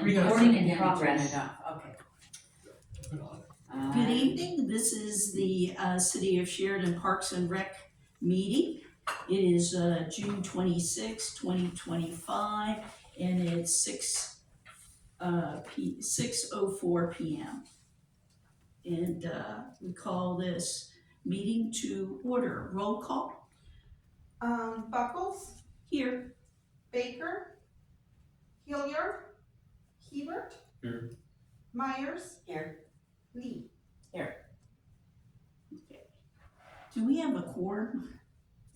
Recording in Turn progress. it off, okay. Put on. Good evening, this is the City of Sheridan Parks and Rec meeting. It is June 26, 2025, and it's 6:04 p.m. And we call this meeting to order. Roll call Buckles, here. Baker, Hilliard, Hebert. Here. Myers. Here. Lee. Okay. Do we have a quorum?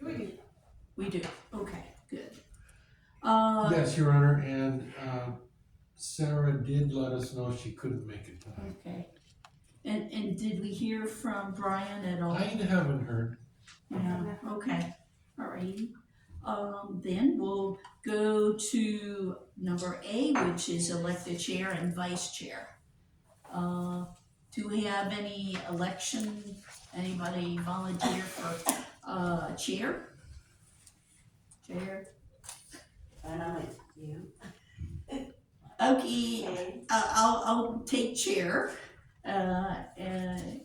We do. We do. Okay, good. Yes, Your Honor, and Sarah did let us know she couldn't make it tonight. Okay. And did we hear from Brian at all? I haven't heard. Yeah, okay, alrighty. Then we'll go to number A, which is elect a chair and vice chair. Do we have any election, anybody volunteer for, chair? Chair? I know you. Okay, I'll take chair, and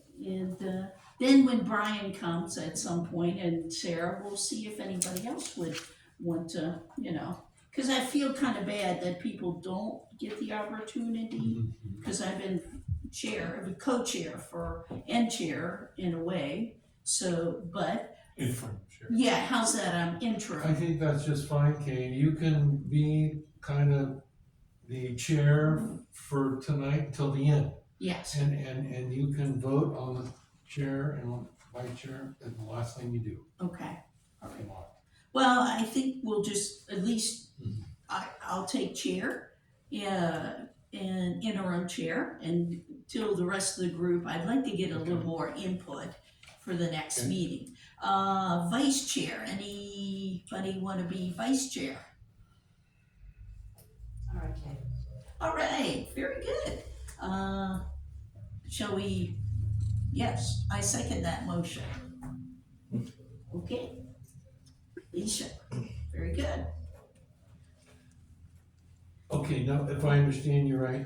then when Brian comes at some point, and Sarah, we'll see if anybody else would want to, cause I feel kinda bad that people don't get the opportunity, cause I've been co-chair and chair in a way, so, but, Interim chair. yeah, how's that, I'm I interim, think that's just fine, Kane. You can be kind of the chair for tonight till the end. yes, And you can vote on the chair and vice chair at the last thing you do. okay. Alright. Come on. Well, I think we'll just, at least, Mhm. I'll take chair, and interim chair, and till the rest of the group, I'd like to get a little Okay. more input for the next Okay. meeting. Vice chair, anybody wanna be vice chair? Okay. Alright, very good. Shall we, yes, I second that motion. Okay. Alicia, very good. Okay, now, if I understand you right,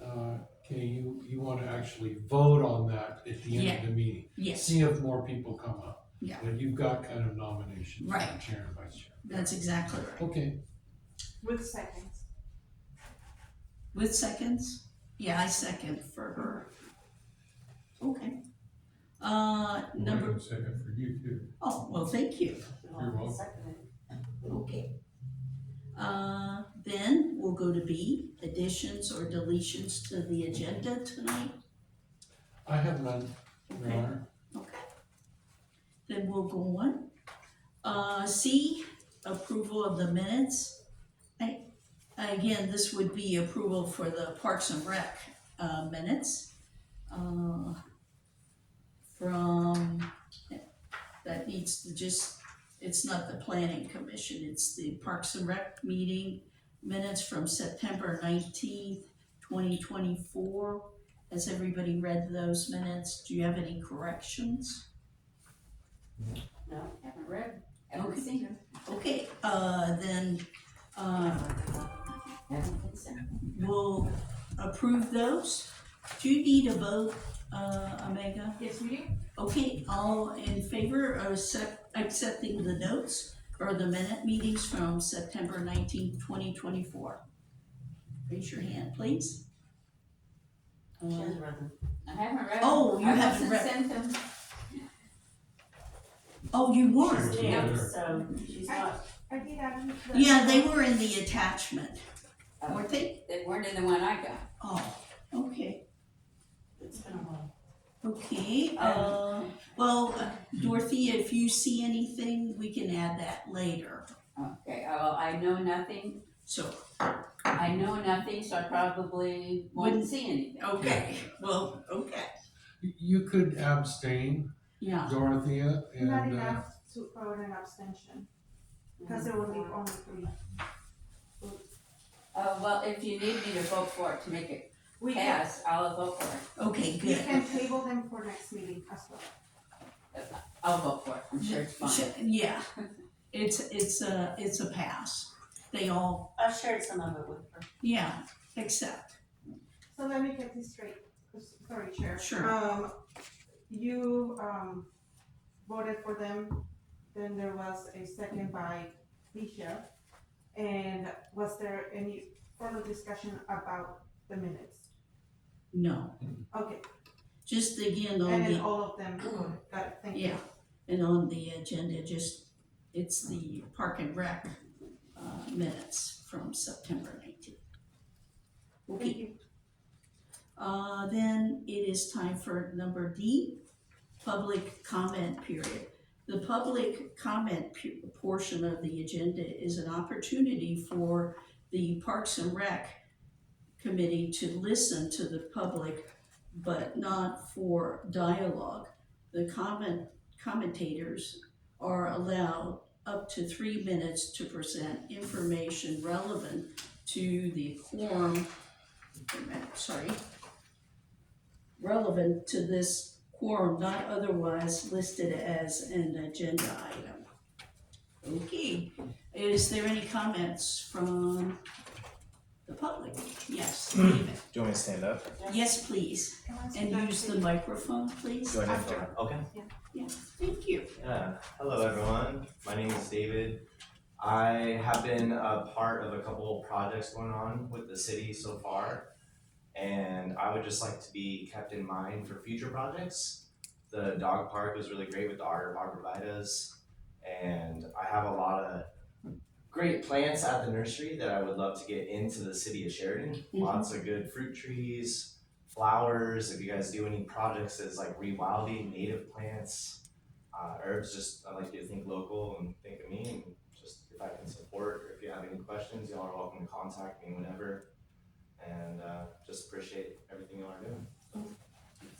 okay, you wanna actually vote on that at the end of the meeting? Yes, See if more people come up. Yeah. But you've got kind of nominations for Right. chair and vice chair. that's exactly right. Okay, With seconds. With seconds? Yeah, I second for her. Okay. Number, second for you too. oh, well, thank you. You're welcome. Okay. Then we'll go to B, additions or deletions to the agenda tonight. I have none, Your Okay. Honor. Okay. Then we'll go on. C, approval of the minutes. Again, this would be approval for the Parks and Rec, minutes. From, that needs to just, it's not the planning commission, it's the Parks and Rec meeting minutes from September 19th, 2024. Has everybody read those minutes? Do you have any corrections? No, haven't read, Okay. haven't seen them. Okay, then, Haven't considered. we'll approve those. Do you need a vote, Omega? Yes, we do. Okay, all in favor of accepting the notes or the minute meetings from September 19th, 2024? Raise your hand, please. She hasn't read them. I haven't read them. Oh, you haven't read- I must have sent them. Oh, you weren't? Sure. Yeah, so she's not, I did add them. Yeah, they were in the attachment, Oh. weren't they? they weren't in the one I got. Oh, okay. It's been a while. Okay, well, Dorothea, if you see anything, we can add that later. Okay, well, I know nothing, So, so I probably won't Wouldn't- see anything. okay, well, okay, You could abstain, yeah, Dorothea, Not and, enough to vote an abstention, because it will leave only 3. Well, if you need me to vote for it to make it We can, pass, I'll vote for it. okay, we good. can table them for next meeting as well. I'll vote for it, I'm sure it's fine. Yeah, it's a pass. they all, I've shared some of it with her. yeah, accept. So let me get this straight, sorry, Chair. Sure. You, voted for them, then there was a second by Alicia. And was there any further discussion about the minutes? No, Okay, just again on and then the, all of them voted, got it, thank you. yeah, and on the agenda, just, it's the Park and Rec, minutes from September 19th. Thank Okay, you. then it is time for number D, public comment period. The public comment portion of the agenda is an opportunity for the Parks and Rec committee to listen to the public, but not for dialogue. The commentators are allowed up to 3 minutes to present information relevant to the quorum, relevant to this quorum, not otherwise listed as an agenda item. Okay, is there any comments from the public? Yes, David. Do you want me to stand up? Yes, please. Can I And speak use the to- microphone, please. Do I need After. to? Okay. Yeah, thank you. Yeah. Hello, everyone. My name is David. I have been a part of a couple of projects going on with the city so far, and I would just like to be kept in mind for future projects. The dog park was really great with the arborvitaes, and I have a lot of great plants at the nursery that I would love to get into the city of Sheridan. Lots of good fruit trees, flowers. If you guys do any projects as like rewilding native plants, herbs, just I like you to think local and think of me, and just if I can support, or if you have any questions, y'all are welcome to contact me whenever. And just appreciate everything y'all are doing.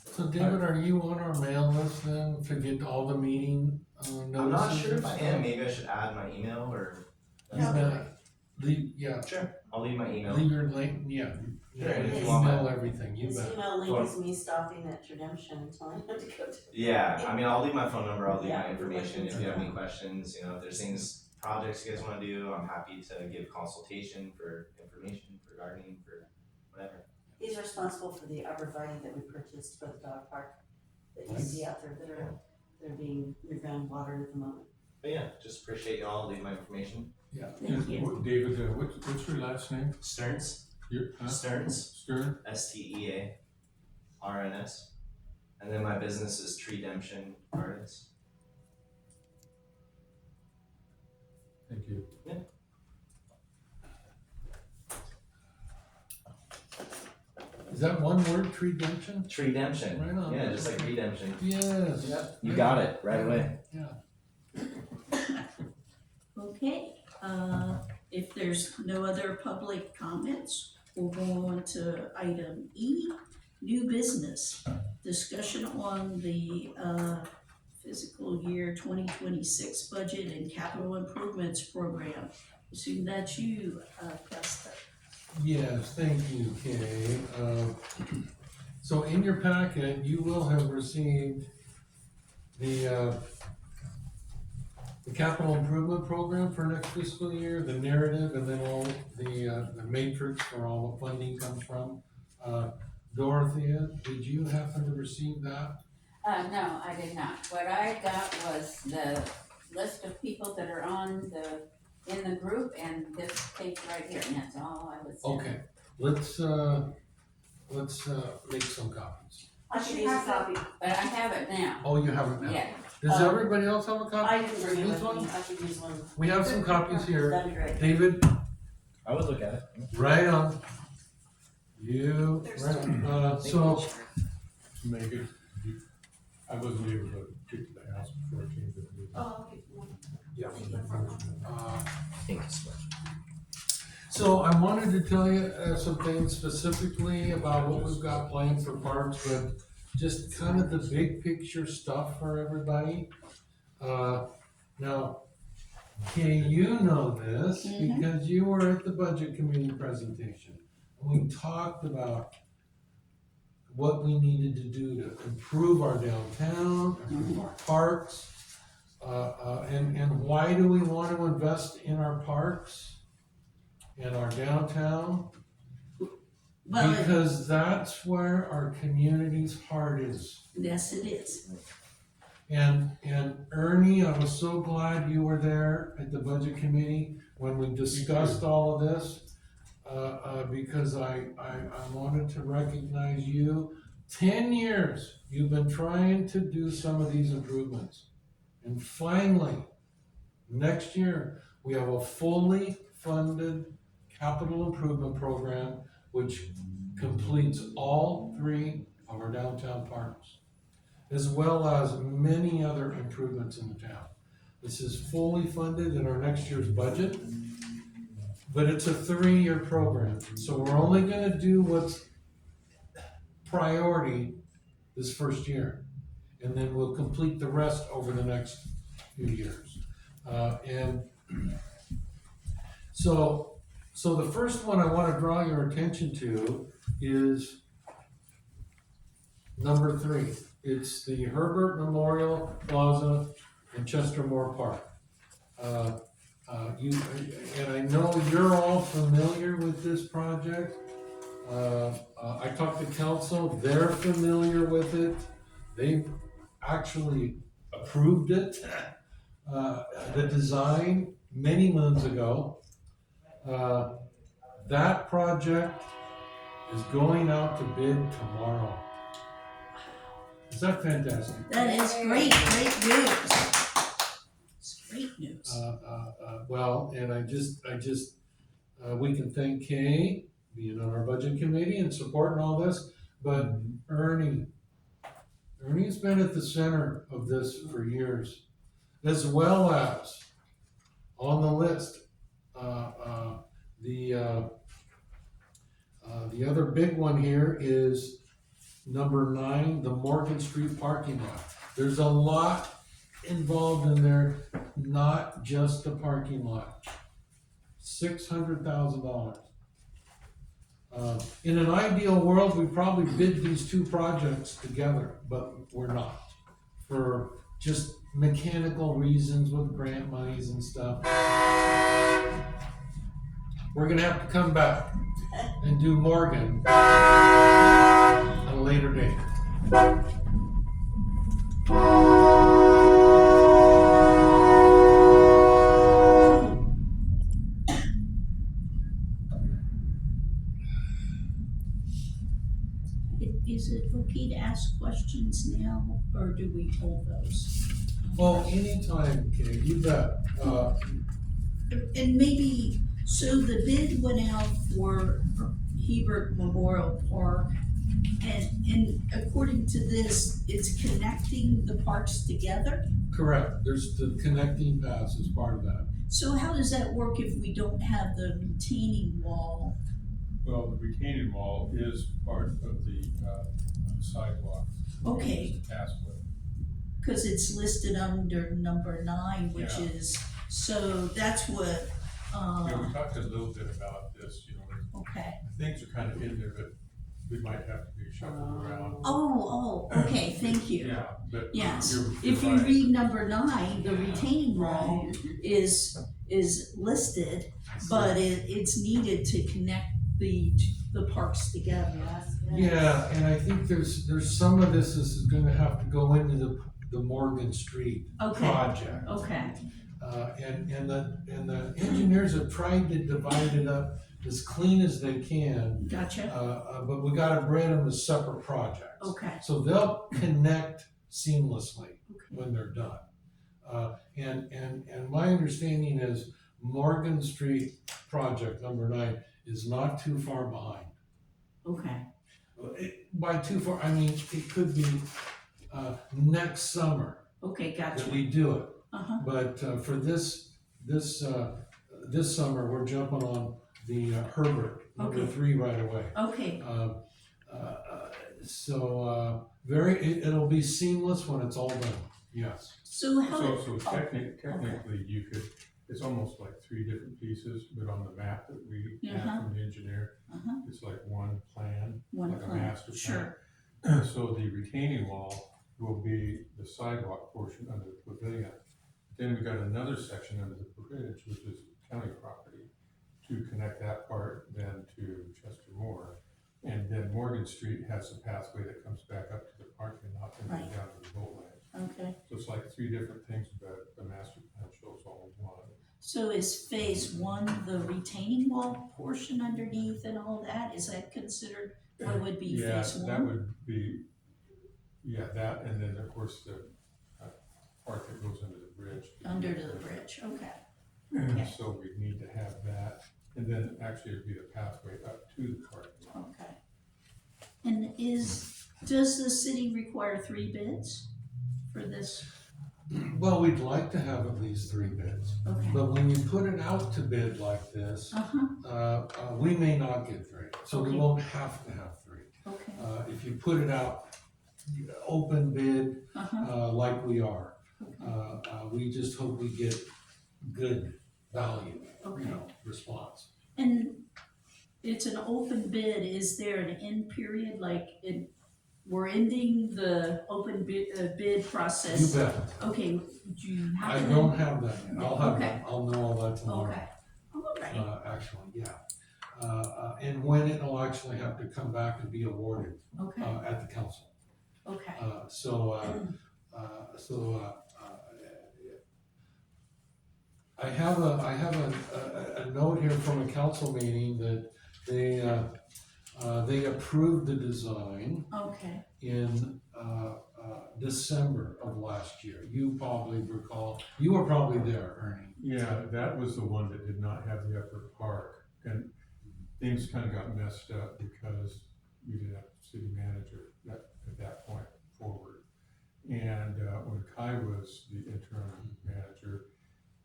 So David, are you on our mail list then to get all the meeting notices? I'm not sure and if I stuff? am. Maybe I should add my email or. Yeah, Sure. I'll leave my email. leave your link, yeah. Sure, and if you want Email everything, you His bet. email Go on. link is me stopping at Redemption and telling him to go to. Yeah, I mean, I'll leave my phone number, I'll leave Yeah, my information, if questions. you have any questions, if there's things, projects you guys wanna do, I'm happy to give consultation for information, for gardening, for whatever. He's responsible for the arborvitae that we purchased for the dog park that you see out there that are, they're being reground watered at the moment. But yeah, just appreciate y'all, leave my information. Yeah. Thank you. David, what's your last name? Stearns, Your, Stearns, Stern? STEARNS. And then my business is Treedemption Gardens. Thank you. Yeah. Is that one word, redemption? Treedemption, Right on. yeah, just like redemption. Yes. Yep, you got it, right away. Yeah. Okay, if there's no other public comments, we'll go on to item E, new business. Discussion on the, fiscal year 2026 budget and capital improvements program. Assume that's you, Custer. Yes, thank you, Kay. So in your packet, you will have received the capital improvement program for next fiscal year, the narrative, and then all the matrix where all the funding comes from. Dorothea, did you happen to receive that? No, I did not. What I got was the list of people that are in the group and this page right here, and that's all I was. Okay, let's make some copies. I should use a copy. But I have it now, Oh, you have it now? yeah. Does everybody else have a copy? I didn't bring it This with one? me, I should use one. We have some copies here. That'd be great. David, I would look at it. right on. You, right on. So, Megan, I wasn't able to get to the house before I came to the meeting. Oh, okay. yeah. Thank you so much. So I wanted to tell you some things specifically about what we've got planned for parks, but just kind of the big picture stuff for everybody. Now, Kay, you know this Mhm. because you were at the budget committee presentation. We talked about what we needed to do to improve our downtown, improve our parks, and why do we want to invest in our parks? and our downtown, Well, because that's where our community's heart is. yes, it is. And Ernie, I was so glad you were there at the budget committee when we discussed all of this. Because I wanted to recognize you. 10 years you've been trying to do some of these improvements. And finally, next year, we have a fully funded capital improvement program which completes all 3 of our downtown parks, as well as many other improvements in the town. This is fully funded in our next year's budget, but it's a 3-year program. So we're only gonna do what's priority this first year. And then we'll complete the rest over the next few years. And so the first one I wanna draw your attention to is number 3. It's the Herbert Memorial Plaza in Chester Moore Park. And I know you're all familiar with this project. I talked to council, they're familiar with it. They've actually approved it, the design many moons ago. That project is going out to bid tomorrow. Is that fantastic? That is great news. It's great news. Well, and I just, we can thank Kay being on our budget committee and supporting all this, but Ernie's been at the center of this for years, as well as on the list, the other big one here is number 9, the Morgan Street parking lot. There's a lot involved in there, not just the parking lot. $600,000. In an ideal world, we probably bid these 2 projects together, but we're not. For just mechanical reasons with grant monies and stuff. We're gonna have to come back and do Morgan at a later date. Is it okay to ask questions now, or do we hold those? Well, anytime, Kay, you bet. And maybe, so the bid went out for Hebert Memorial Park, and according to this, it's connecting the parks together? Correct, there's the connecting paths as part of that. So how does that work if we don't have the retaining wall? Well, the retaining wall is part of the sidewalk. Okay. It's a pathway. Cause it's listed under number 9, which Yeah. is, so that's what, Yeah, we talked a little bit about this, okay. things are kind of in there, but we might have to be shuffled around. Oh, okay, thank you. Yeah, but Yes, you're if you right. read number 9, the retaining wall is listed, but it's needed to connect the parks together. Yeah, and I think there's some of this is gonna have to go into the Morgan Street Okay. project. Okay, And the engineers have tried to divide it up as clean as they can, gotcha, but we gotta brand them as separate projects. okay, So they'll connect seamlessly when they're done. And my understanding is Morgan Street project number 9 is not too far behind. okay, By too far, I mean, it could be next summer okay, that gotcha, we do it. uh-huh, But for this summer, we're jumping on the Herbert, number Okay. 3 right away. okay, It'll be seamless when it's all done, yes. so how, So technically, you could, it's almost like 3 different pieces, but on the map that we Uh-huh. have from the engineer, uh-huh, it's like one plan, one like a plan, master plan. sure, So the retaining wall will be the sidewalk portion under the pavilion. Then we got another section under the bridge, which is county property, to connect that Street has a pathway that comes back up to the parking lot and then Right. down to the boat ramp. Okay, So it's like three different things, but the master plan shows all in one. so is phase one the retaining wall portion underneath and all that? Is that considered what would be Yeah, phase that one? would be, yeah, that, and then of course the part that goes under the bridge. Under the bridge, okay. Okay. So we need to have that, and then actually it'd be the pathway up to the parking lot. Okay. And does the city require 3 bids for this? Well, we'd like to have at least 3 bids, Okay. but when you put it out to bid like this, Uh-huh, we may not get 3, so we Okay. won't have to have 3. okay, If you put it out, open bid, uh-huh, like we are, okay, we just hope we get good value, okay. response. And it's an open bid, is there an end period, like we're ending the open bid You process? bet. Okay, do you I have don't have that yet. I'll have Okay. that. I'll know all that tomorrow. Okay, all right, Actually, yeah. And when it'll actually have to come back and be awarded, okay, at the council. okay, I have a note here from a council meeting that they approved the design okay, in, December of last year. You probably recall, you were probably there, Ernie. Yeah, that was the one that did not have the upper park, and things kind of got messed up because we didn't have a city manager at that point forward. And when Kai was the interim manager,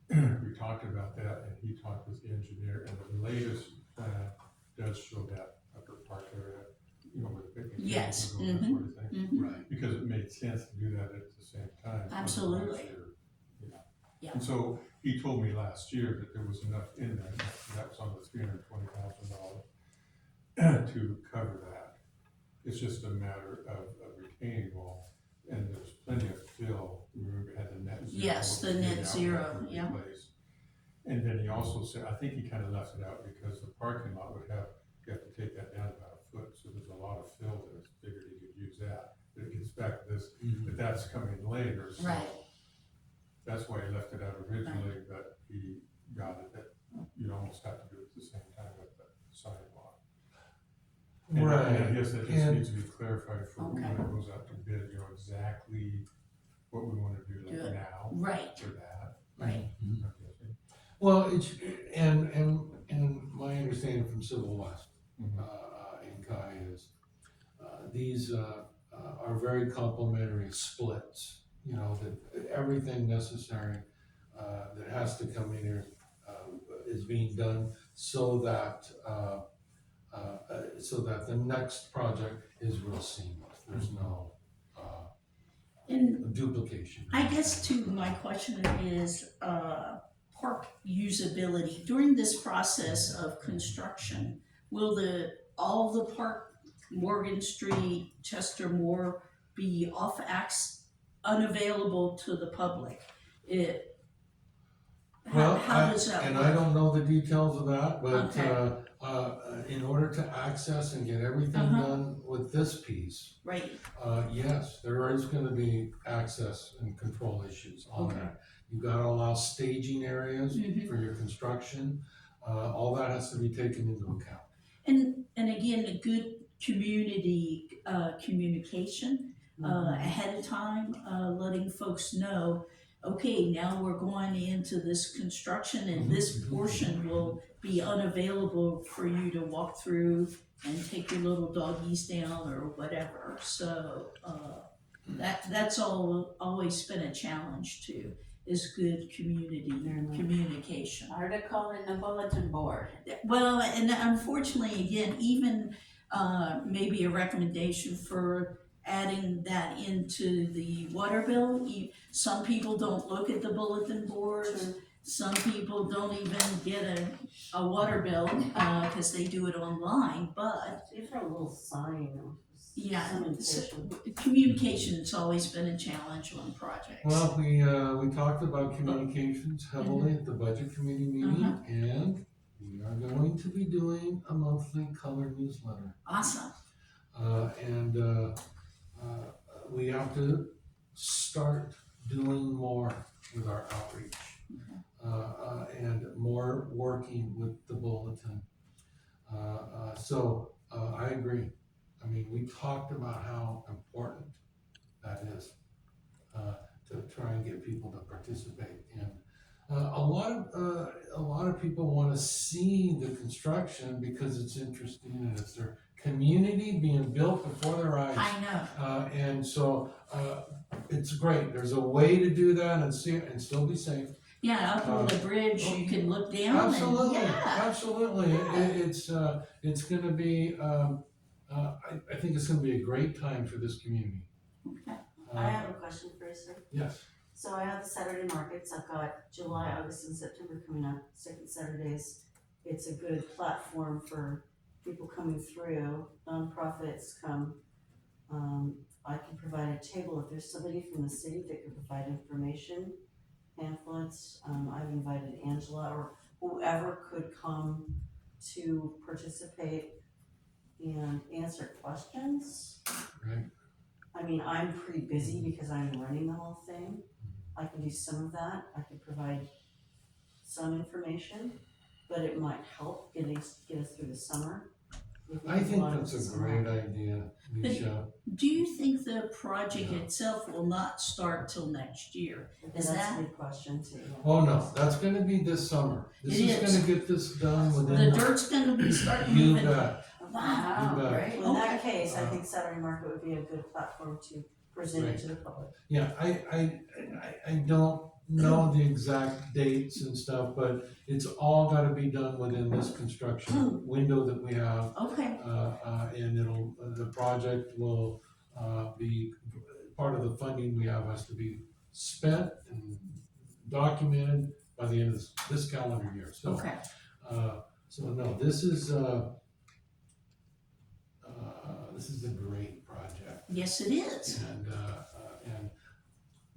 we talked about that, and he talked with the engineer, and the latest plan does show that upper park area, where the picnic tables Yes, and all that sort of thing. mhm, Right. Because it made sense to do that at the same time. Absolutely. Yeah. And so he told me last year that there was enough in there, and that was on the $320,000 to cover that. It's just a matter of a retaining wall, and there's plenty of fill. Remember, we had the net zero. Yes, the net zero, yeah. Replaced. And then he also said, I think he kind of left it out because the parking lot would you have to take that down about a foot, so there's a lot of fill there. Figured he could use that. But it gets back to this, but that's coming later, so. right, That's why he left it out originally, but he got it that you'd almost have to do it at the same time with the sidewalk. And I guess that just And- needs to be clarified for when Okay. it goes out to bid, exactly what we wanna do Do it. like now right, for that. right, Mhm. I'm guessing. Well, and my understanding from Civil West, Mhm. in Kai is, these, are very complementary splits, that everything necessary, that has to come in here, is being done so that the next project is real seamless. There's no, and duplication. I guess too, my question is, park usability. During this process of construction, will all the park, Morgan Street, Chester Moore, be unavailable to the public? How does that And work? I don't know the details of that, but, Okay. in order to access and get everything Uh-huh. done with this piece, Right, yes, there is gonna be access and control issues on Okay. that. You gotta allow staging areas Mhm. for your construction, all that has to be taken into account. and again, a good community, communication, ahead of time, letting folks know, okay, now we're going into this construction and this portion will be unavailable for you to walk through and take your little doggies down or whatever, so, that's always been a challenge too, is good community communication. article in the bulletin board. Well, and unfortunately, again, even maybe a recommendation for adding that into the water bill. Some people don't look at the bulletin boards. Some people don't even get a water bill because they do it online. But Even a little sign or yeah, some indication. communication's always been a challenge on projects. Well, we talked about communications heavily at the budget committee meeting, Uh-huh. and we are going to be doing a monthly color newsletter. Awesome. We have to start doing more with our outreach. And more working with the bulletin. I agree. I mean, we talked about how important that is, to try and get people to participate. And a lot of people want to see the construction because it's interesting and it's their community being built before their eyes. I know. And so it's great. There's a way to do that and see it and still be safe. Yeah, up on the bridge, you can look down and, Absolutely, yeah. absolutely. Yeah. It's gonna be, I think it's gonna be a great time for this community. Okay. I have a question for you, sir. Yes, So I have the Saturday markets, I've got July, August, and September coming up, second Saturdays. It's a good platform for people coming through, nonprofits come. I can provide a table, if there's somebody from the city that could provide information, pamphlets, I've invited Angela or whoever could come to participate and answer questions. right. I mean, I'm pretty busy because I'm running the whole thing. I can do some of that, I can provide some information, but it might help get us through the summer. I think that's a great idea, Misha. Do you think the project itself will not start till next year? That's Is that- a good question too. yeah. Oh, no, that's gonna be this summer. This It is is. gonna get this done The within. dirt's gonna be starting You moving. bet. Wow, You bet. great, Well, in that okay. case, I think Saturday Market would be a good platform to present it to the public. Yeah, I don't know the exact dates and stuff, but it's all gotta be done within this construction window that we have. Okay, And the project will, be, part of the funding we have has to be spent and documented by the end of this calendar year, so. okay. No, this is a great project, Yes, it is. and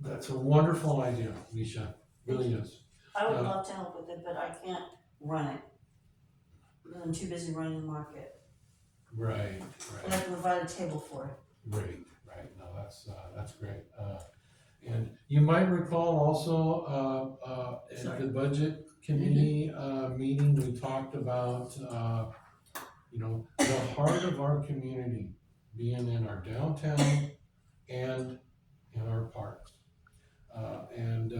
that's a wonderful idea, Misha, really is. I would love to help with it, but I can't run it. Because I'm too busy running the market. Right, But I can provide a table for it. right, no, that's great. And you might recall also, at Sorry. the budget committee, meeting, we talked about, the heart of our community being in our downtown and in our parks. And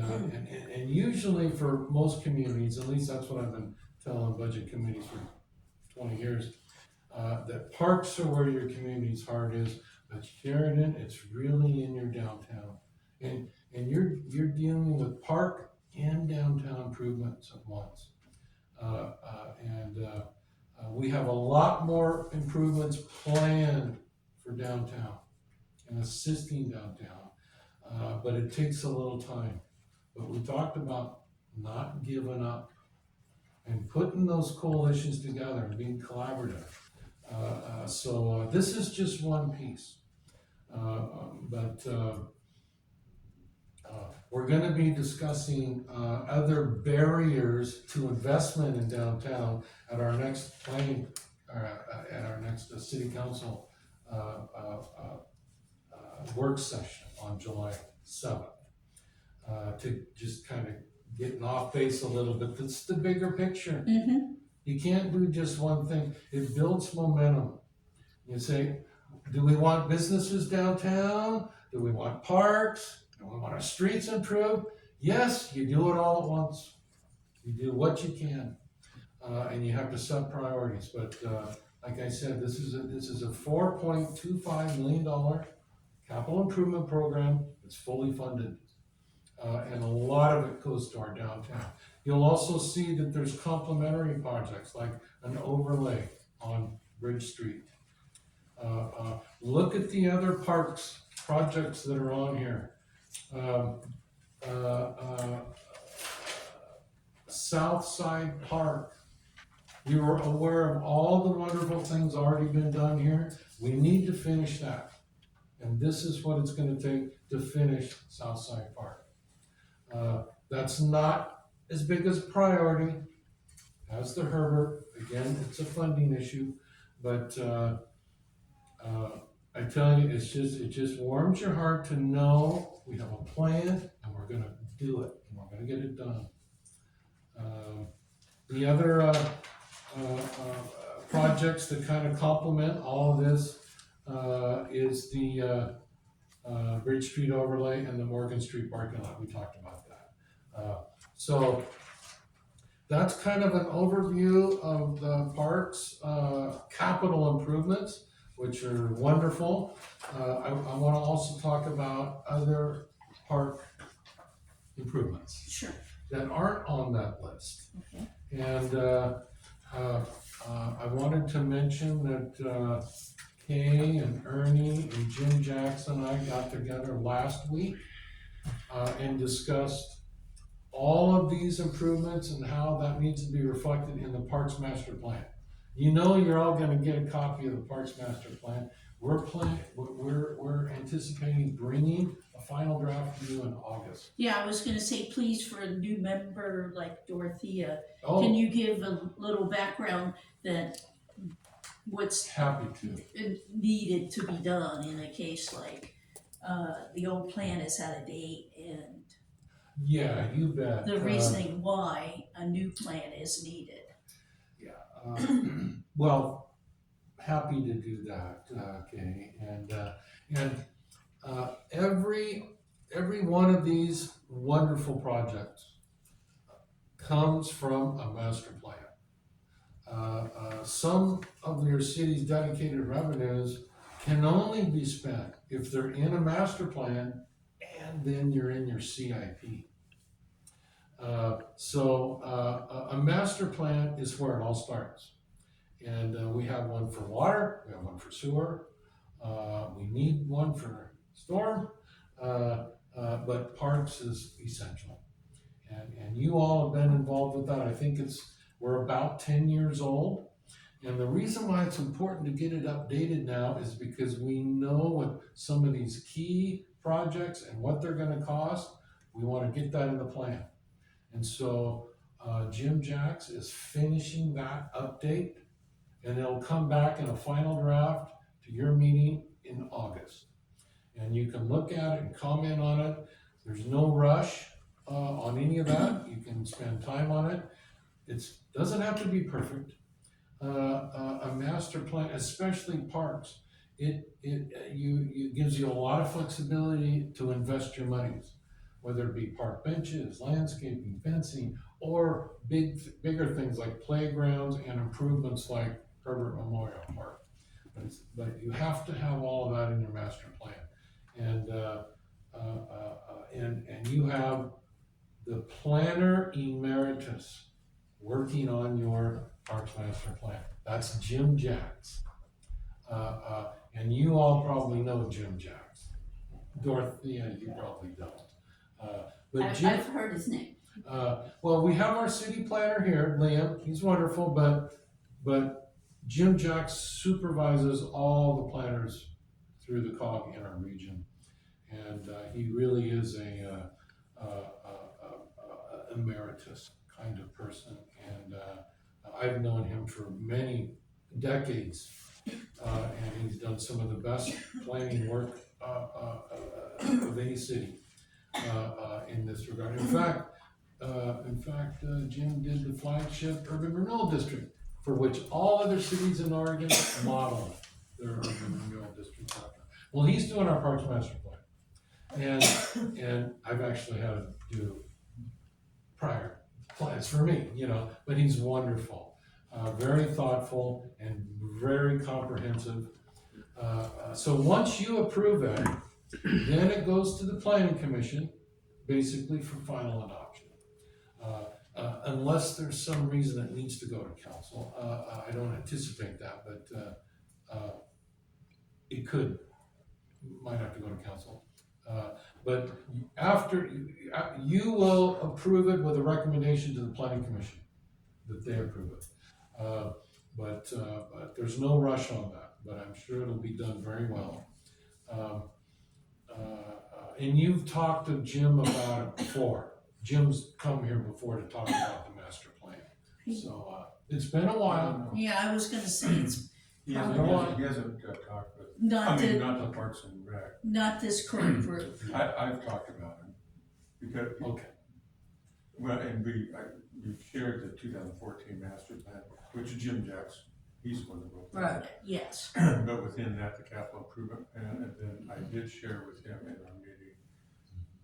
usually for most communities, at least that's what I've been telling budget committees for 20 years, that parks are where your community's heart is, but Sheridan, it's really in your downtown. And you're dealing with park and downtown improvements at once. We have a lot more improvements planned for downtown and assisting downtown, but it takes a little time. But we talked about not giving up and putting those coalitions together and being collaborative. So this is just one piece. We're gonna be discussing other barriers to investment in downtown at our next planning, at our next city council work session on July 7th. To just kind of getting off base a little bit, that's the bigger picture. Mm-hmm. You can't do just one thing, it builds momentum. You say, do we want businesses downtown? Do we want parks? Do we want our streets improved? Yes, you do it all at once. You do what you can, and you have to set priorities. But like I said, this is a $4.25 million capital improvement program. It's fully funded, and a lot of it goes to our downtown. You'll also see that there's complementary projects like an overlay on Bridge Street. Look at the other parks projects that are on here. Southside Park. You are aware of all the wonderful things already been done here. We need to finish that. And this is what it's gonna take to finish Southside Park. That's not as big as priority as the Herbert. Again, it's a funding issue, but I tell you, it just warms your heart to know we have a plan and we're gonna do it, and we're gonna get it done. The other, projects that kind of complement all of this, is the, Bridge Street overlay and the Morgan Street parking lot, we talked about that. So, that's kind of an overview of the parks, capital improvements, which are wonderful. I wanna also talk about other park improvements Sure, that aren't on that list. okay. And, I wanted to mention that, Kay and Ernie and Jim Jackson and I got together last week, and discussed all of these improvements and how that needs to be reflected in the Parks Master Plan. You know, you're all gonna get a copy of the Parks Master Plan. We're anticipating bringing a final draft to you in August. Yeah, I was gonna say, please, for a new member like Dorothea, can Oh, you give a little background that what's happy to. needed to be done in a case like, the old plan is out of date and Yeah, you bet. the reasoning why a new plan is needed. Well, happy to do that, Kay, and every one of these wonderful projects comes from a master plan. Some of your city's dedicated revenues can only be spent if they're in a master plan and then you're in your CIP. So a master plan is where it all starts. And we have one for water, we have one for sewer, we need one for storm, but parks is essential. And you all have been involved with that. I think we're about 10 years old. And the reason why it's important to get it updated now is because we know what some of these key projects and what they're gonna cost. We wanna get that in the plan. And so Jim Jacks is finishing that update, and it'll come back in a final draft to your meeting in August. And you can look at it and comment on it. There's no rush on any of that. You can spend time on it. It doesn't have to be perfect. A master plan, especially parks, it gives you a lot of flexibility to invest your monies, whether it be park benches, landscaping, fencing, or bigger things like playgrounds and improvements like Herbert Memorial Park. But you have to have all of that in your master plan. And you have the planner emeritus working on your Parks Master Plan. That's Jim Jacks. And you all probably know Jim Jacks. Dorothea, you probably don't. But Jim, I've heard his name. well, we have our city planner here, Liam. He's wonderful, but Jim Jacks supervises all the planners through the COG in our region, and he really is a emeritus kind of person. And I've known him for many decades, and he's done some of the best planning work of any city in this regard. In fact, Jim did the flagship urban renewal district, for which all other cities in Oregon model their urban renewal district. Well, he's doing our Parks Master Plan, and I've actually had to do prior plans for me, but he's wonderful, very thoughtful and very comprehensive. So once you approve it, then it goes to the planning commission, basically for final adoption. Unless there's some reason it needs to go to council. I don't anticipate that, but it might have to go to council. But after, you will approve it with a recommendation to the planning commission that they approve it. But there's no rush on that, but I'm sure it'll be done very well. And you've talked to Jim about it before. Jim's come here before to talk about the master plan. So it's been a while. Yeah, I was gonna say it's He hasn't talked with. Not the, not the Parks and Rec. not this current group. I've talked about him, because, Okay, well, and we've shared the 2014 master plan, which Jim Jackson, he's the one that wrote that. Right, yes. But within that, the capital improvement plan, and then I did share with him in our meeting,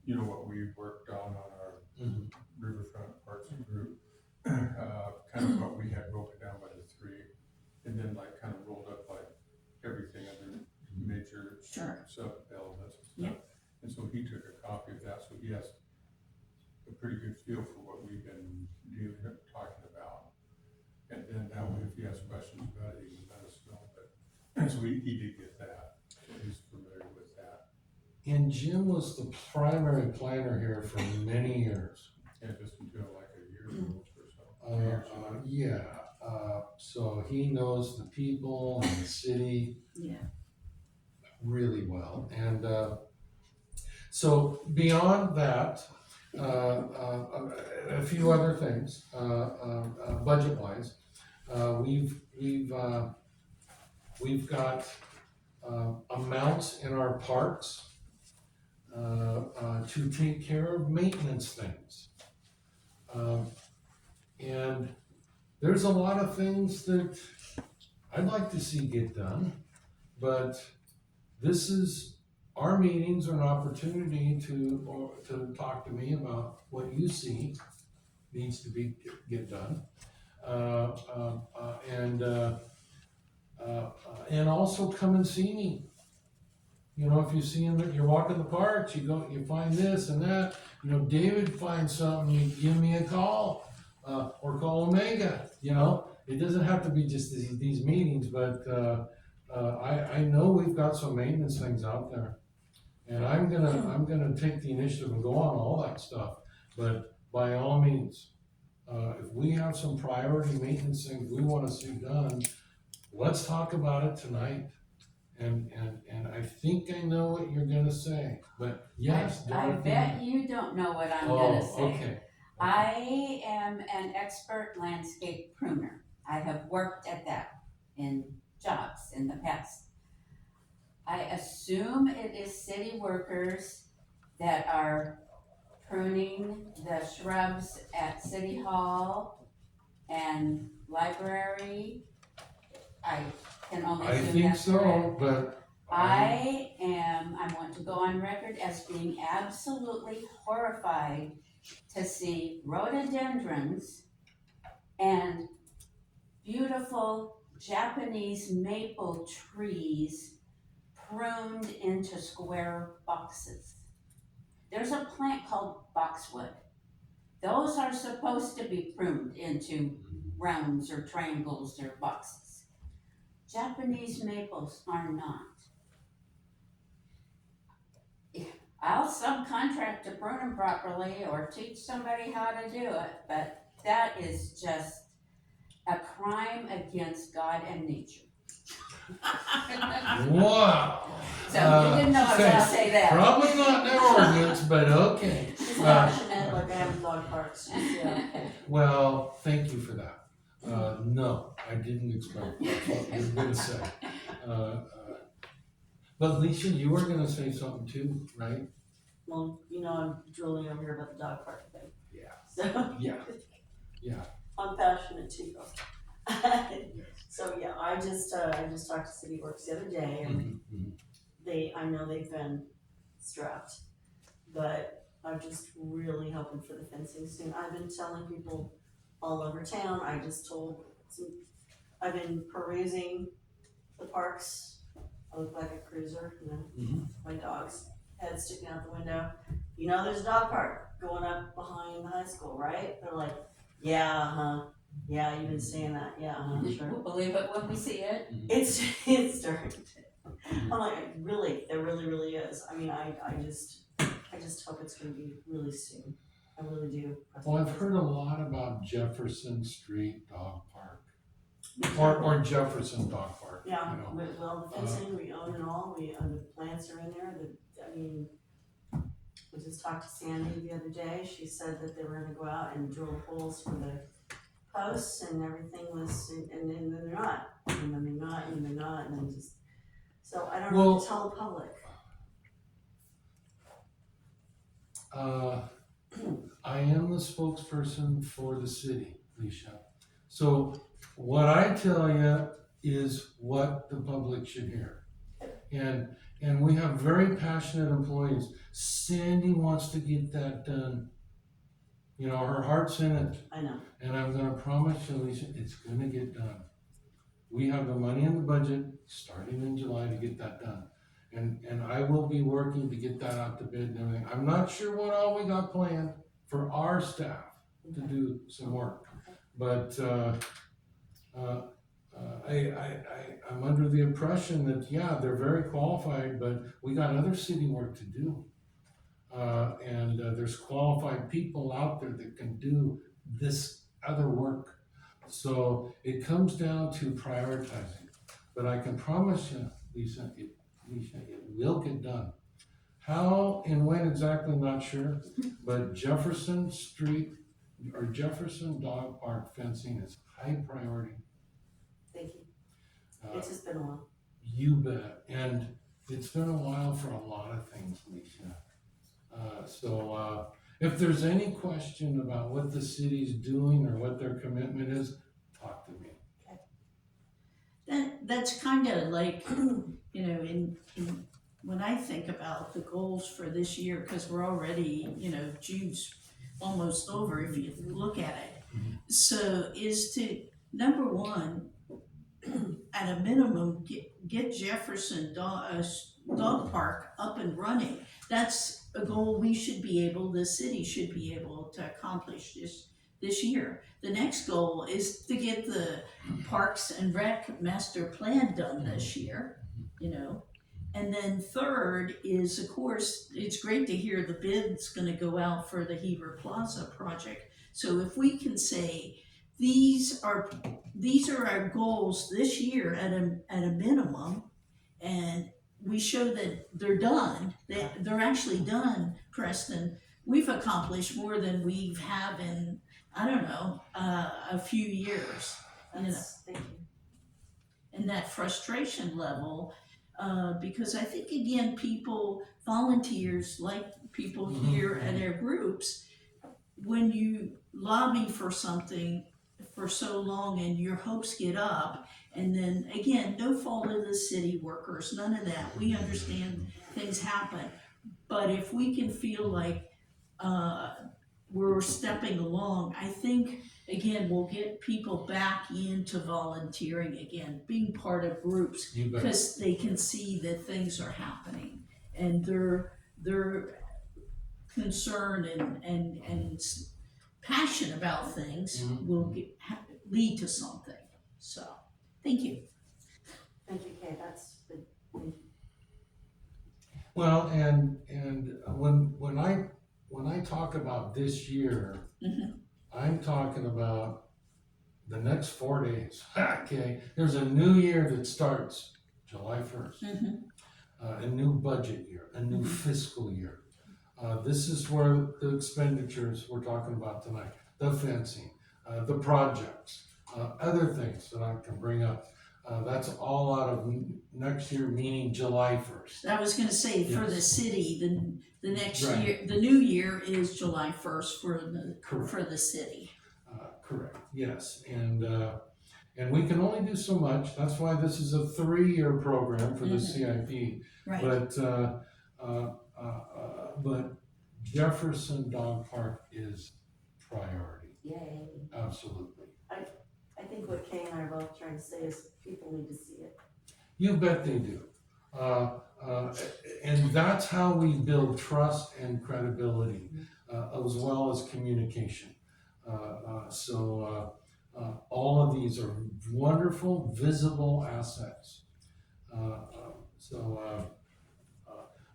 you know, what we worked on our Mhm. Riverfront Parks and Group, kind of what we had broken down by the three, and then like kind of rolled up like everything under major Sure. sub-elements and stuff. Yep. And so he took a copy of that, so he has a pretty good feel for what we've been talking about. And then that way, if he has questions about it, he can let us know, but, and so he did get that, so he's familiar with that. and Jim was the primary planner here for many years. And just until like a year ago or so. Yeah, so he knows the people and the city Yeah. really well, and, so beyond that, a few other things, budget-wise, we've got, amounts in our parks, to take care of maintenance things. And there's a lot of things that I'd like to see get done, but this is, our meetings are an opportunity to talk to me about what you see needs to be, get done. And also come and see me. You know, if you see him, you're walking the parks, you go, you find this and that, you know, David finds something, you give me a call, or call Omega, you know? It doesn't have to be just these meetings, but, I know we've got some maintenance things out there. And I'm gonna take the initiative and go on all that stuff, but by all means, if we have some priority maintenance things we wanna see done, let's talk about it tonight. And I think I know what you're gonna say, but yes, I Dorothy. bet you don't know what I'm Oh, gonna say. okay. I am an expert landscape pruner. I have worked at that in jobs in the past. I assume it is city workers that are pruning the shrubs at City Hall and library. I can only I assume think that's correct. so, but. I want to go on record as being absolutely horrified to see rhododendrons and beautiful Japanese maple trees pruned into square boxes. There's a plant called boxwood. Those are supposed to be pruned into rounds or triangles or boxes. Japanese maples are not. I'll subcontract to prune them properly or teach somebody how to do it, but that is just a crime against God and nature. Wow. So you didn't know I was gonna say that. Probably not in our ordinance, but okay. She's passionate, like I am with dog parks, yeah. Well, thank you for that. No, I didn't expect that's what you were gonna say. But Lisa, you were gonna say something too, right? Well, you know, I'm drooling over here about the dog park thing. Yeah. So. Yeah. I'm passionate too. So yeah, I just talked to City Works the other day and I know they've been strapped, but I'm just really hoping for the fencing soon. I've been telling people all over town, I've been perusing the parks. I look like a cruiser, you know, my dog's head sticking out the window. You know, there's a dog park going up behind the high school, right? They're like, yeah, yeah, you've been saying that, yeah, sure. We'll believe it when we see it. It's starting to, I'm like, really, there really is. I mean, I just hope it's gonna be really soon. I really do. Well, I've heard a lot about Jefferson Street Dog Park. Or Jefferson Dog Park, Yeah, you know. well, the fencing, we own it all, the plants are in there, we just talked to Sandy the other day, she said that they were gonna go out and drill holes for the posts and everything was, and then they're not, and then they're not, and then just, So I don't know what Well- to tell the public. I am the spokesperson for the city, Alicia. So what I tell you is what the public should hear. And we have very passionate employees. Sandy wants to get that done. You know, her heart's in it. I know. And I'm gonna promise you, Alicia, it's gonna get done. We have the money in the budget, starting in July, to get that done. And I will be working to get that out to bid and everything. I'm not sure what all we got planned for our staff to do some work. But, I'm under the impression that, yeah, they're very qualified, but we got other city work to do. And there's qualified people out there that can do this other work. So it comes down to prioritizing. But I can promise you, Lisa, it will get done. How and when exactly, not sure, but Jefferson Street or Jefferson Dog Park fencing is high priority. Thank you. Uh, It's just been a while. You bet. And it's been a while for a lot of things, Lisa. So if there's any question about what the city's doing or what their commitment is, talk to me. That's kind of like, you know, in when I think about the goals for this year, because we're already, you know, June's almost over if you look at it. So is to, number one, at a minimum, get Jefferson Dog Park up and running. That's a goal we should be able, the city should be able to accomplish this year. The next goal is to get the Parks and Rec master plan done this year, you know. And then third is, of course, it's great to hear the bid's gonna go out for the Heber Plaza project. So if we can say, these are our goals this year at a minimum, and we show that they're done, they're actually done, Preston, we've accomplished more than we've have in, I don't know, a few years, you know. Thank you. And that frustration level, because I think, again, volunteers, like people here at our groups, when you lobby for something for so long and your hopes get up, and then, again, no fault of the city workers, none of that, we understand things happen. But if we can feel like we're stepping along, I think, again, we'll get people back into volunteering again, being part of groups, You bet. because they can see that things are happening, and they're concerned and passion about things will lead to something. So, thank you. Thank you, Kay. That's good. Thank you. Well, and when I talk about this year, I'm talking about the next 4 days. Okay, there's a new year that starts July 1st. A new budget year, a new fiscal year. This is where the expenditures we're talking about tonight, the fencing, the projects, other things that I can bring up. That's all out of next year, meaning July 1st. I was gonna say, for the Yes. city, the next Right. year, the new year is July 1st Correct. for the city. Correct, yes, and we can only do so much, that's why this is a 3-year program for the CIP. Right. But Jefferson Dog Park is priority, Yay. absolutely. I think what Kay and I are both trying to say is people need to see it. You bet they do. And that's how we build trust and credibility, as well as communication. So all of these are wonderful, visible assets.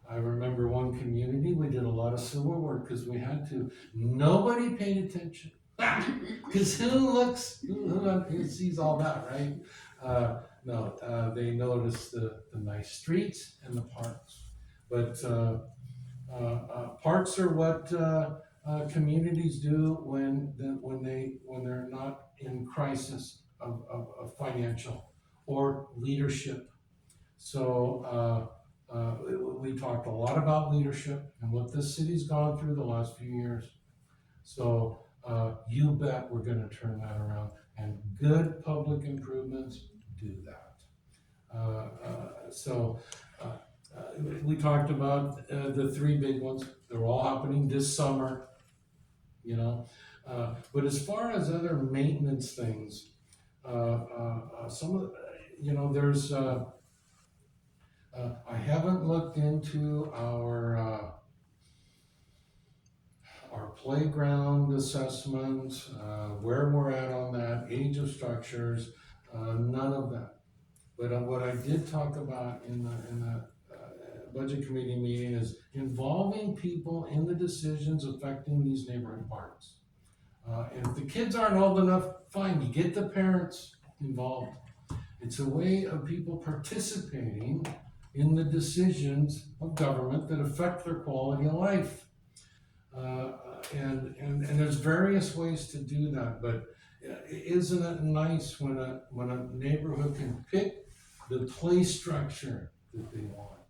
I remember one community, we did a lot of sewer work because we had to. Nobody paid attention. Because who sees all that, right? No, they noticed the nice streets and the parks. But parks are what communities do when they're not in crisis of financial or leadership. So, we talked a lot about leadership and what this city's gone through the last few years. So, you bet we're gonna turn that around, and good public improvements do that. So, we talked about, the three big ones, they're all happening this summer, you know? But as far as other maintenance things, some of, there's, I haven't looked into our playground assessment, where we're at on that, age of structures, none of that. But what I did talk about in the budget committee meeting is involving people in the decisions affecting these neighborhood parks. And if the kids aren't old enough, fine, you get the parents involved. It's a way of people participating in the decisions of government that affect their quality of life. And there's various ways to do that, but isn't it nice when a neighborhood can pick the play structure that they want?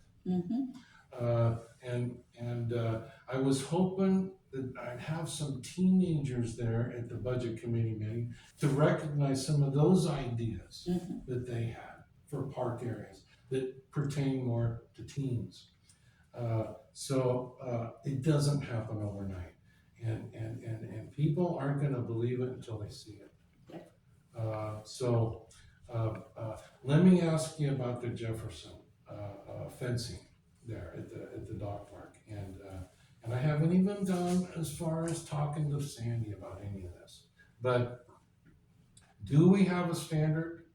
I was hoping that I'd have some teenagers there at the budget committee meeting to recognize some of those ideas that they had for park areas that pertain more to teens. So it doesn't happen overnight, and people aren't gonna believe it until they see it. Let me ask you about the Jefferson fencing there at the dog park, and I haven't even gone as far as talking to Sandy about any of this. But do we have a standard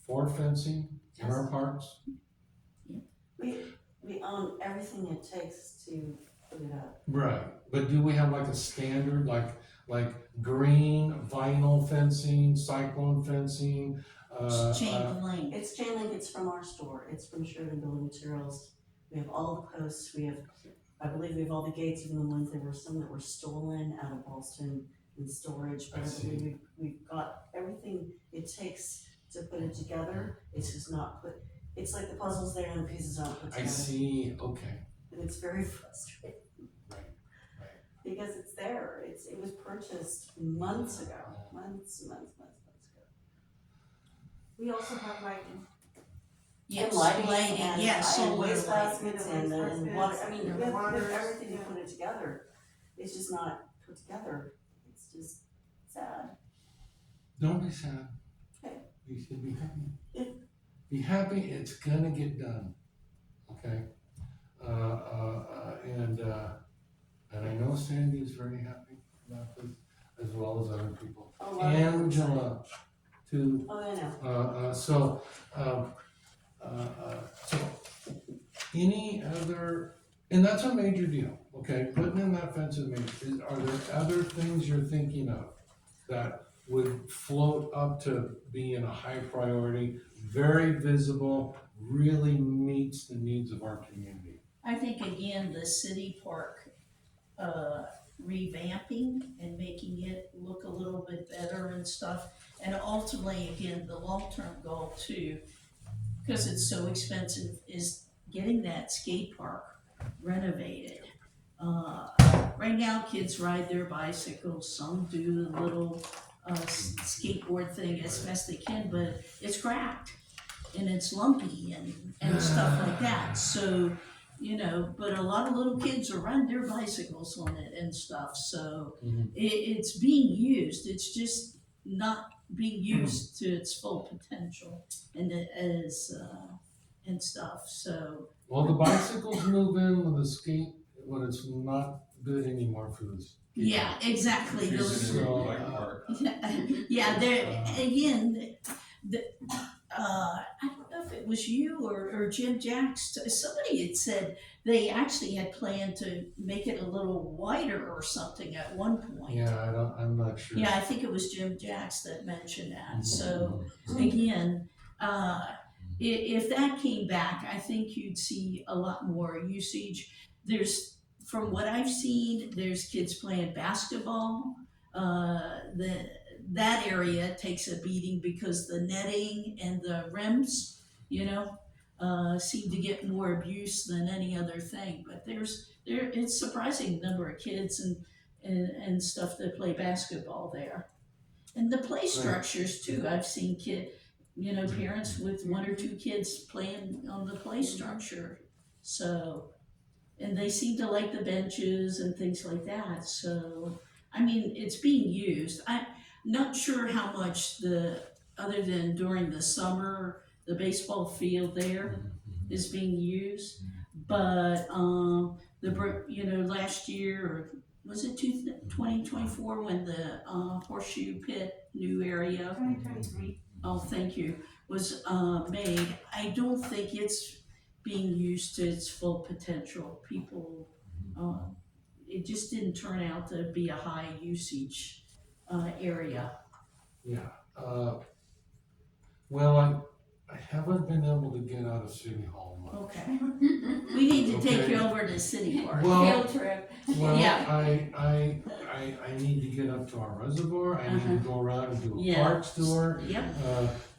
for fencing in our parks? We own everything it takes to put it up. Right, but do we have like a standard, like green vinyl fencing, cyclone fencing? Chain link. It's chain link, it's from our store, it's from Sheridan Building Materials. We have all the posts, I believe we have all the gates, even the ones, there were some that were stolen out of Boston in storage. But I believe we've got everything it takes to put it together, it's just not put, it's like the puzzle's there and the pieces aren't put together. I see, okay. And it's very frustrating. Right. Because it's there, it was purchased months ago, months ago. We also have lighting. Yes, And lighting, lighting, yes, and solar waste lighting. baskets and water, I mean, Yeah, we have waters, everything to yeah. put it together. It's just not put together, it's just sad. Don't be sad. Okay. You should be happy. Yeah. Be happy, it's gonna get done, okay? And I know Sandy is very happy about this, as well as other people. Oh, Angela, too. Oh, I know. So any other, and that's a major deal, okay? Putting in that fence is major. Are there other things you're thinking of that would float up to being a high priority, very visible, really meets the needs of our community? I think again, the city park, revamping and making it look a little bit better and stuff. And ultimately, again, the long-term goal too, because it's so expensive, is getting that skate park renovated. Right now, kids ride their bicycles, some do the little skateboard thing as best they can, but it's cracked and it's lumpy and stuff like that. So, but a lot of little kids are riding their bicycles on it and stuff. So it's being used. It's just not being used to its full potential and and stuff. So. Well, the bicycles move in with the skate when it's not good anymore for the skate. Yeah, exactly. Choose Those, a new bike park. yeah, there again. I don't know if it was you or Jim Jacks. Somebody had said they actually had planned to make it a little wider or something at one point. Yeah, I'm not sure. Yeah, I think it was Jim Jacks that mentioned that. So again, if that came back, I think you'd see a lot more usage. From what I've seen, there's kids playing basketball. That area takes a beating because the netting and the rims, seem to get more abuse than any other thing. But it's surprising number of kids and stuff that play basketball there. And the play structures too. I've seen parents with one or two kids playing on the play structure. So, and they seem to like the benches and things like that. So, I mean, it's being used. I'm not sure how much other than during the summer, the baseball field there is being used. But last year, or was it 2024 when the horseshoe pit new area? 2023. Oh, thank you. Was made. I don't think it's being used to its full potential. People, it just didn't turn out to be a high usage area. Yeah, well, I haven't been able to get out of City Hall much. Okay. We need to take Okay. you over to City Park. Well, Field trip. Well, Yeah. I need to get up to our reservoir, I need to go around and do a Yeah. park tour. Yep.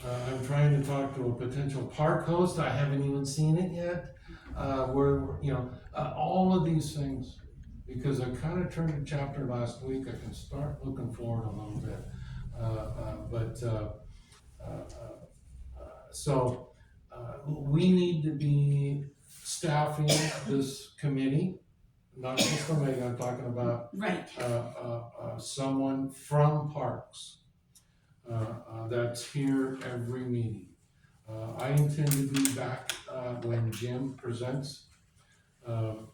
I'm trying to talk to a potential park host, I haven't even seen it yet. All of these things, because I kinda turned a chapter last week, I can start looking forward a little bit. We need to be staffing this committee, not just for me, I'm talking about Right. someone from Parks that's here every meeting. I intend to be back when Jim presents, but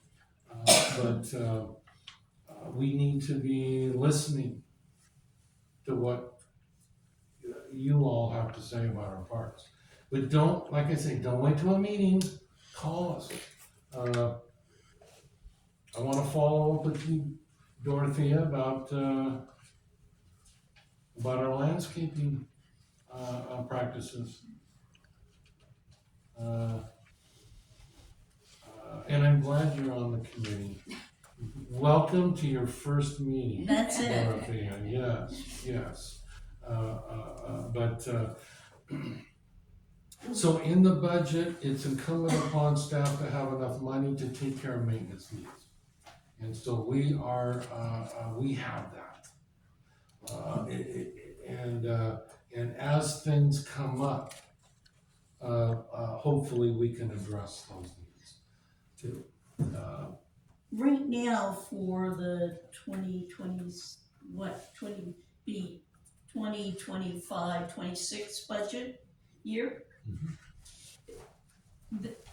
we need to be listening to what you all have to say about our parks. But don't, like I say, don't wait till a meeting, call us. I wanna follow up with you, Dorothea, about our landscaping practices. And I'm glad you're on the committee. Welcome to your first meeting, That's it. Dorothea, yes. So in the budget, it's incumbent upon staff to have enough money to take care of maintenance needs. And so we have that. And as things come up, hopefully we can address those needs too. Right now for the 2025-26 budget year.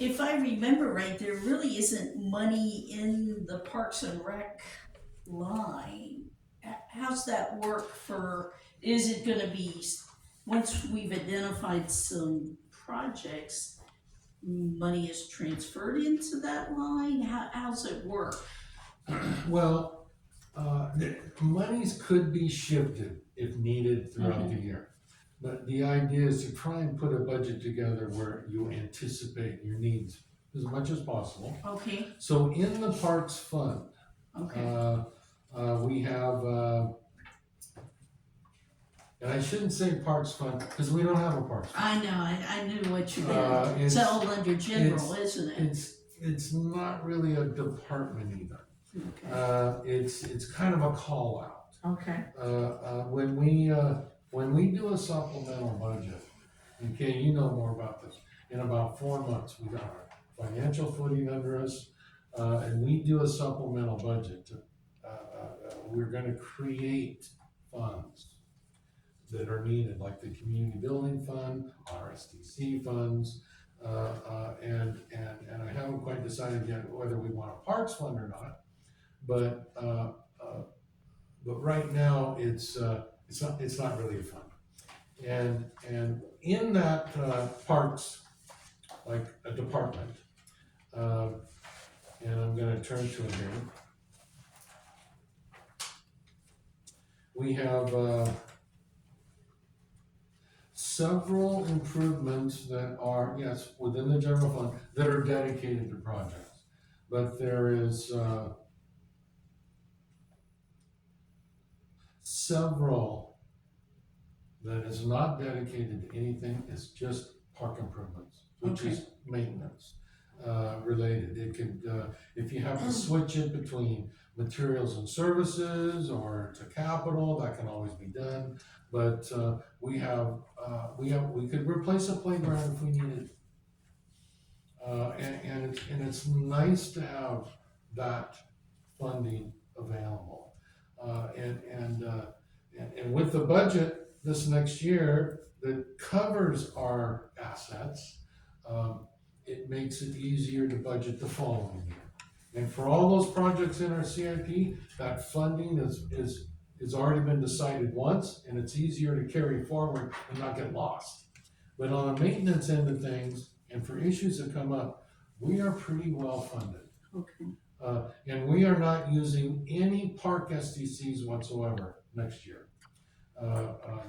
If I remember right, there really isn't money in the Parks and Rec line. How's that work is it gonna be, once we've identified some projects, money is transferred into that line? How's it work? Well, the monies could be shifted if needed throughout the year. But the idea is to try and put a budget together where you anticipate your needs as much as possible. Okay, So in the Parks Fund, okay. we have, and I shouldn't say Parks Fund, because we don't have a Parks Fund. I know, I knew what you meant. It's all under general, isn't it? It's not really a department either. Okay. It's kind of a call out. Okay. When we do a supplemental budget, okay, you know more about this, in about 4 months, we got our financial footing under us, and we do a supplemental budget. We're gonna create funds that are needed, like the community building fund, RSTC funds, and I haven't quite decided yet whether we want a parks fund or not, but right now it's not really a fund. And in that parks, like a department, and I'm gonna turn to it here. We have several improvements that are, yes, within the general fund, that are dedicated to projects. But there is several that is not dedicated to anything, it's just park improvements, which is maintenance, related. It could, if you have to switch it between materials and services or to capital, that can always be done. But, we could replace a playground if we needed. And it's nice to have that funding available. And with the budget this next year that covers our assets, it makes it easier to budget the following year. And for all those projects in our CIP, that funding is already been decided once, and it's easier to carry forward and not get lost. But on the maintenance end of things, and for issues that come up, we are pretty well funded. Okay. And we are not using any park SDCs whatsoever next year.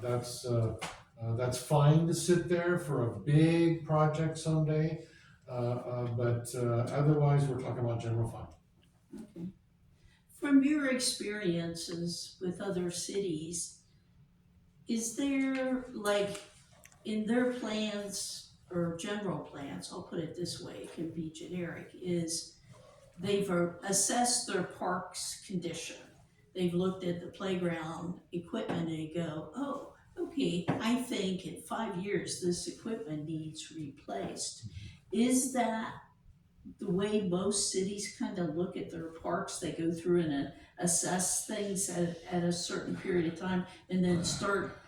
That's fine to sit there for a big project someday, but otherwise, we're talking about general fund. Okay. From your experiences with other cities, is there, like, in their plans or general plans, I'll put it this way, it can be generic, is they've assessed their park's condition. They've looked at the playground equipment and they go, oh, okay, I think in 5 years this equipment needs replaced. Is that the way most cities kind of look at their parks? They go through and assess things at a certain period of time and then start,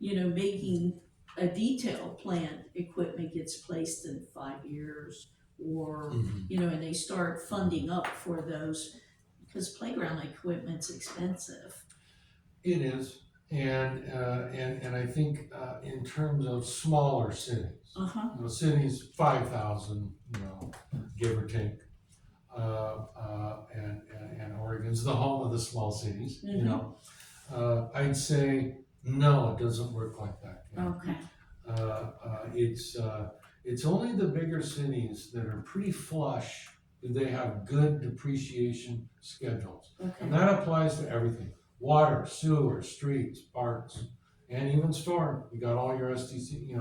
making a detailed plan. Equipment gets placed in 5 years, or and they start funding up for those, because playground equipment's expensive. It is, and I think in terms of smaller cities, cities 5,000, give or take, and Oregon's the home of the small cities, I'd say no, it doesn't work like that. Okay. It's only the bigger cities that are pretty flush, they have good depreciation schedules. Okay. And that applies to everything: water, sewer, streets, parks, and even storm. You got all your SDC,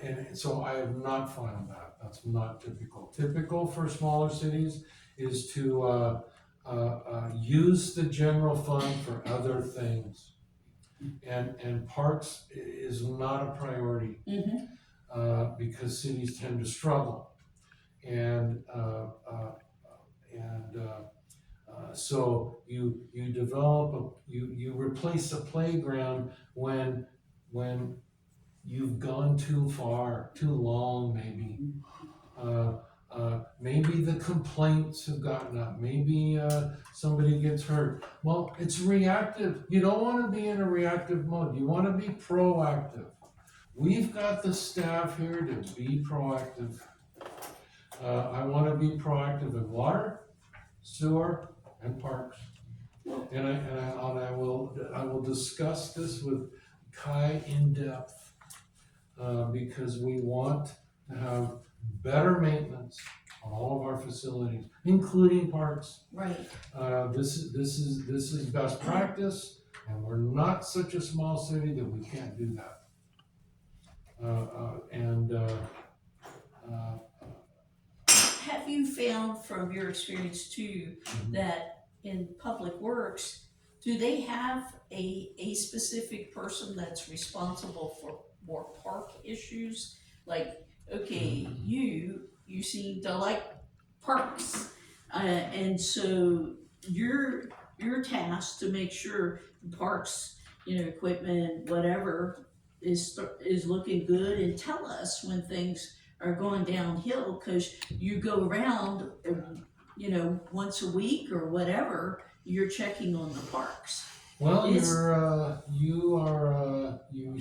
and so I have not found that. That's not typical. Typical for smaller cities is to use the general fund for other things. And parks is not a priority, because cities tend to struggle. So you develop you replace a playground when you've gone too far, too long, maybe. Maybe the complaints have gotten up. Maybe somebody gets hurt. Well, it's reactive. You don't want to be in a reactive mode. You want to be proactive. We've got the staff here to be proactive. I want to be proactive in water, sewer, and parks. And I will discuss this with Kai in depth, because we want to have better maintenance on all of our facilities, including parks. Right. This is best practice, and we're not such a small city that we can't do that. Have you found from your experience too that in public works, do they have a specific person that's responsible for more park issues? Like, okay, you seem to like parks, and so you're tasked to make sure the parks, equipment, whatever, is looking good, and tell us when things are going downhill, because you go around, once a week or whatever, you're checking on the parks. Well, you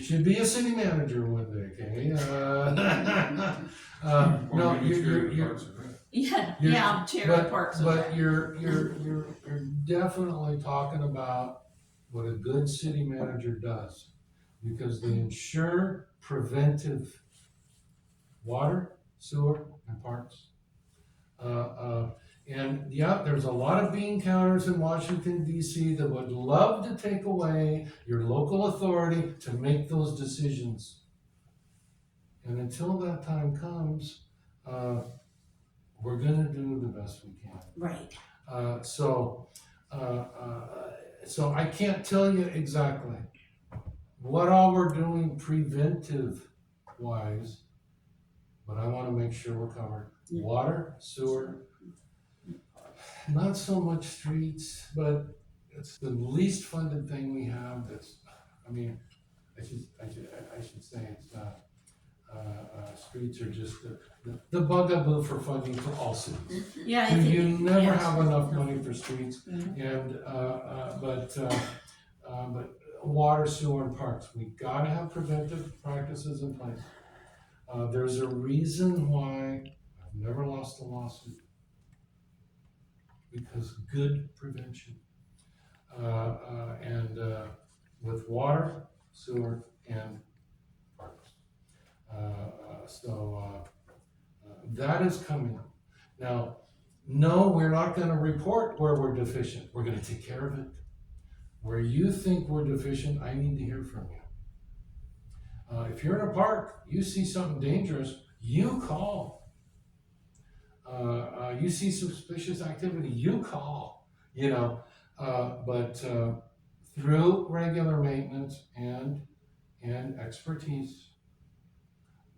should be a city manager one day, okay? No, I'm chair of parks. But you're definitely talking about what a good city manager does, because they ensure preventive water, sewer, and parks. And yeah, there's a lot of bean counters in Washington, D.C. that would love to take away your local authority to make those decisions. And until that time comes, we're gonna do the best we can. Right. So I can't tell you exactly what all we're doing preventive wise, but I wanna make sure we're covered. Yeah. Water, sewer, not so much streets, but it's the least funded thing we have. That's, I mean, I should say it's streets are just the bugaboo for funding for all cities. Yeah, I think. You never yes. have enough money for streets, Mhm. and but water, sewer, and parks. We gotta have preventive practices in place. There's a reason why I've never lost a lawsuit, because good prevention. And with water, sewer, and parks. That is coming. Now, no, we're not gonna report where we're deficient. We're gonna take care of it. Where you think we're deficient, I need to hear from you. If you're in a park, you see something dangerous, you call. You see suspicious activity, you call, you know. But through regular maintenance and expertise,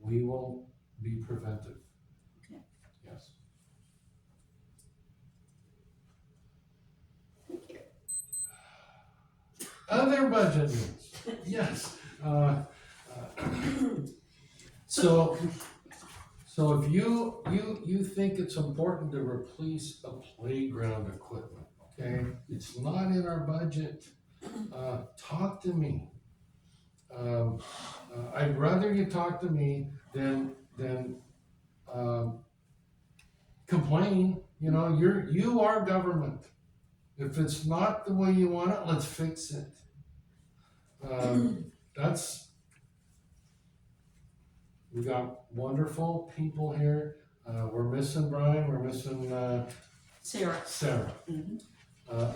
we will be preventive. Okay. Yes. Thank you. Other budget news, yes. So if you think it's important to replace the playground equipment, okay? It's not in our budget. Talk to me. I'd rather you talk to me than complain. You know, you are government. If it's not the way you want it, let's fix it. We got wonderful people here. We're missing Brian, we're missing Sarah. Sarah. Mhm.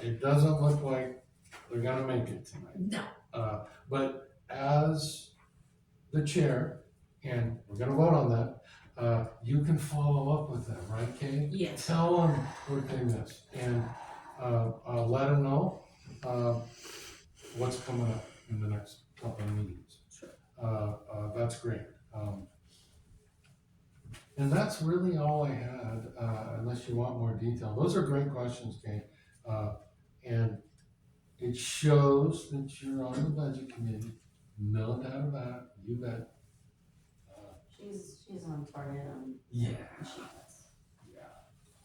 It doesn't look like they're gonna make it tonight. No. But as the chair, and we're gonna vote on that, you can follow up with them, right, Kay? Yes. Tell them what they missed, and let them know what's coming up in the next couple of meetings. Sure. That's great. And that's really all I had, unless you want more detail. Those are great questions, Kay. And it shows that you're on the budget committee. No doubt about it. You bet. She's on target on Yeah. what she does. Yeah.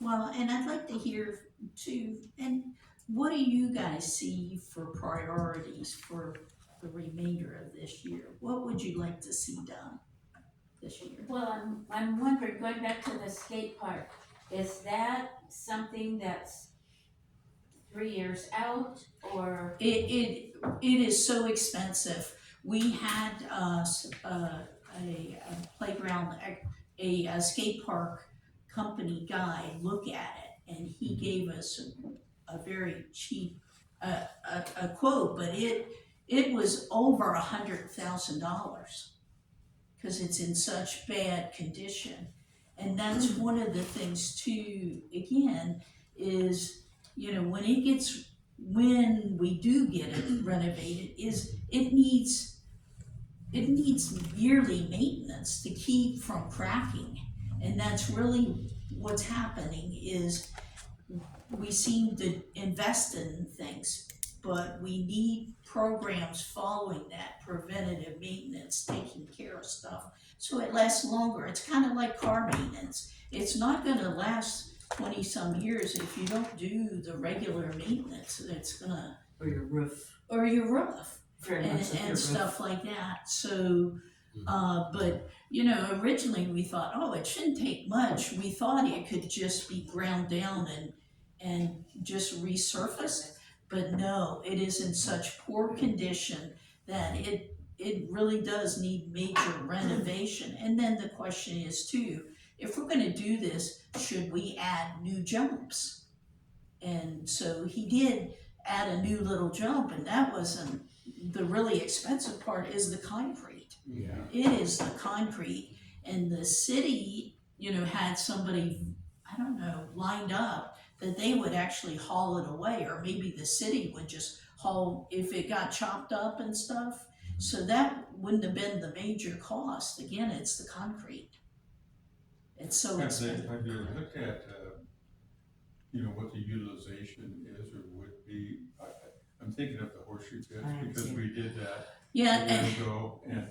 Well, and I'd like to hear too, and what do you guys see for priorities for the remainder of this year? What would you like to see done this year? Well, I'm wondering, going back to the skate park, is that something that's 3 years out, or? It is so expensive. We had a playground, a skate park company guy look at it, and he gave us a very cheap a quote, but it was over $100,000 because it's in such bad condition. And that's one of the things too, again, is, you know, when we do get it renovated, is it needs yearly maintenance to keep from cracking. And that's really what's happening, is we seem to invest in things, but we need programs following that preventative maintenance, taking care of stuff, so it lasts longer. It's kind of like car maintenance. It's not gonna last 20-some years if you don't do the regular maintenance. It's gonna, Or your roof. Very and, much like your and roof. stuff like that. So, but you know, originally we thought, oh, it shouldn't take much. We thought it could just be ground down and just resurfaced, but no, it is in such poor condition that it really does need major renovation. And then the question is too, if we're gonna do this, should we add new jumps? And so he did add a new little jump, and that wasn't, the really expensive part is the concrete. Yeah. It is the concrete, and the city, had somebody, I don't know, lined up that they would actually haul it away, or maybe the city would just haul, if it got chopped up and stuff. So that wouldn't have been the major cost, again, it's the concrete. It's so expensive. Have you looked at, what the utilization is or would be? I'm thinking of the horseshoe pits, I am because too. we did that Yeah, a and, year ago, and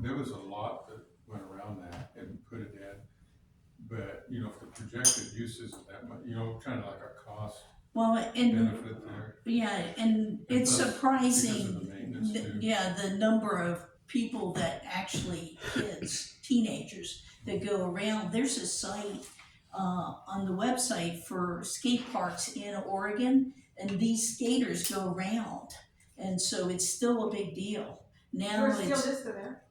there was a lot that went around that and put it in. But, if the projected use isn't that much, kind of like a cost well, and, benefit there. yeah, and it's plus, surprising. because of the maintenance too. Yeah, the number of people that actually, kids, teenagers, that go around. There's a site on the website for skate parks in Oregon, and these skaters go around, and so it's still a big deal. Now We're still it's, listed there,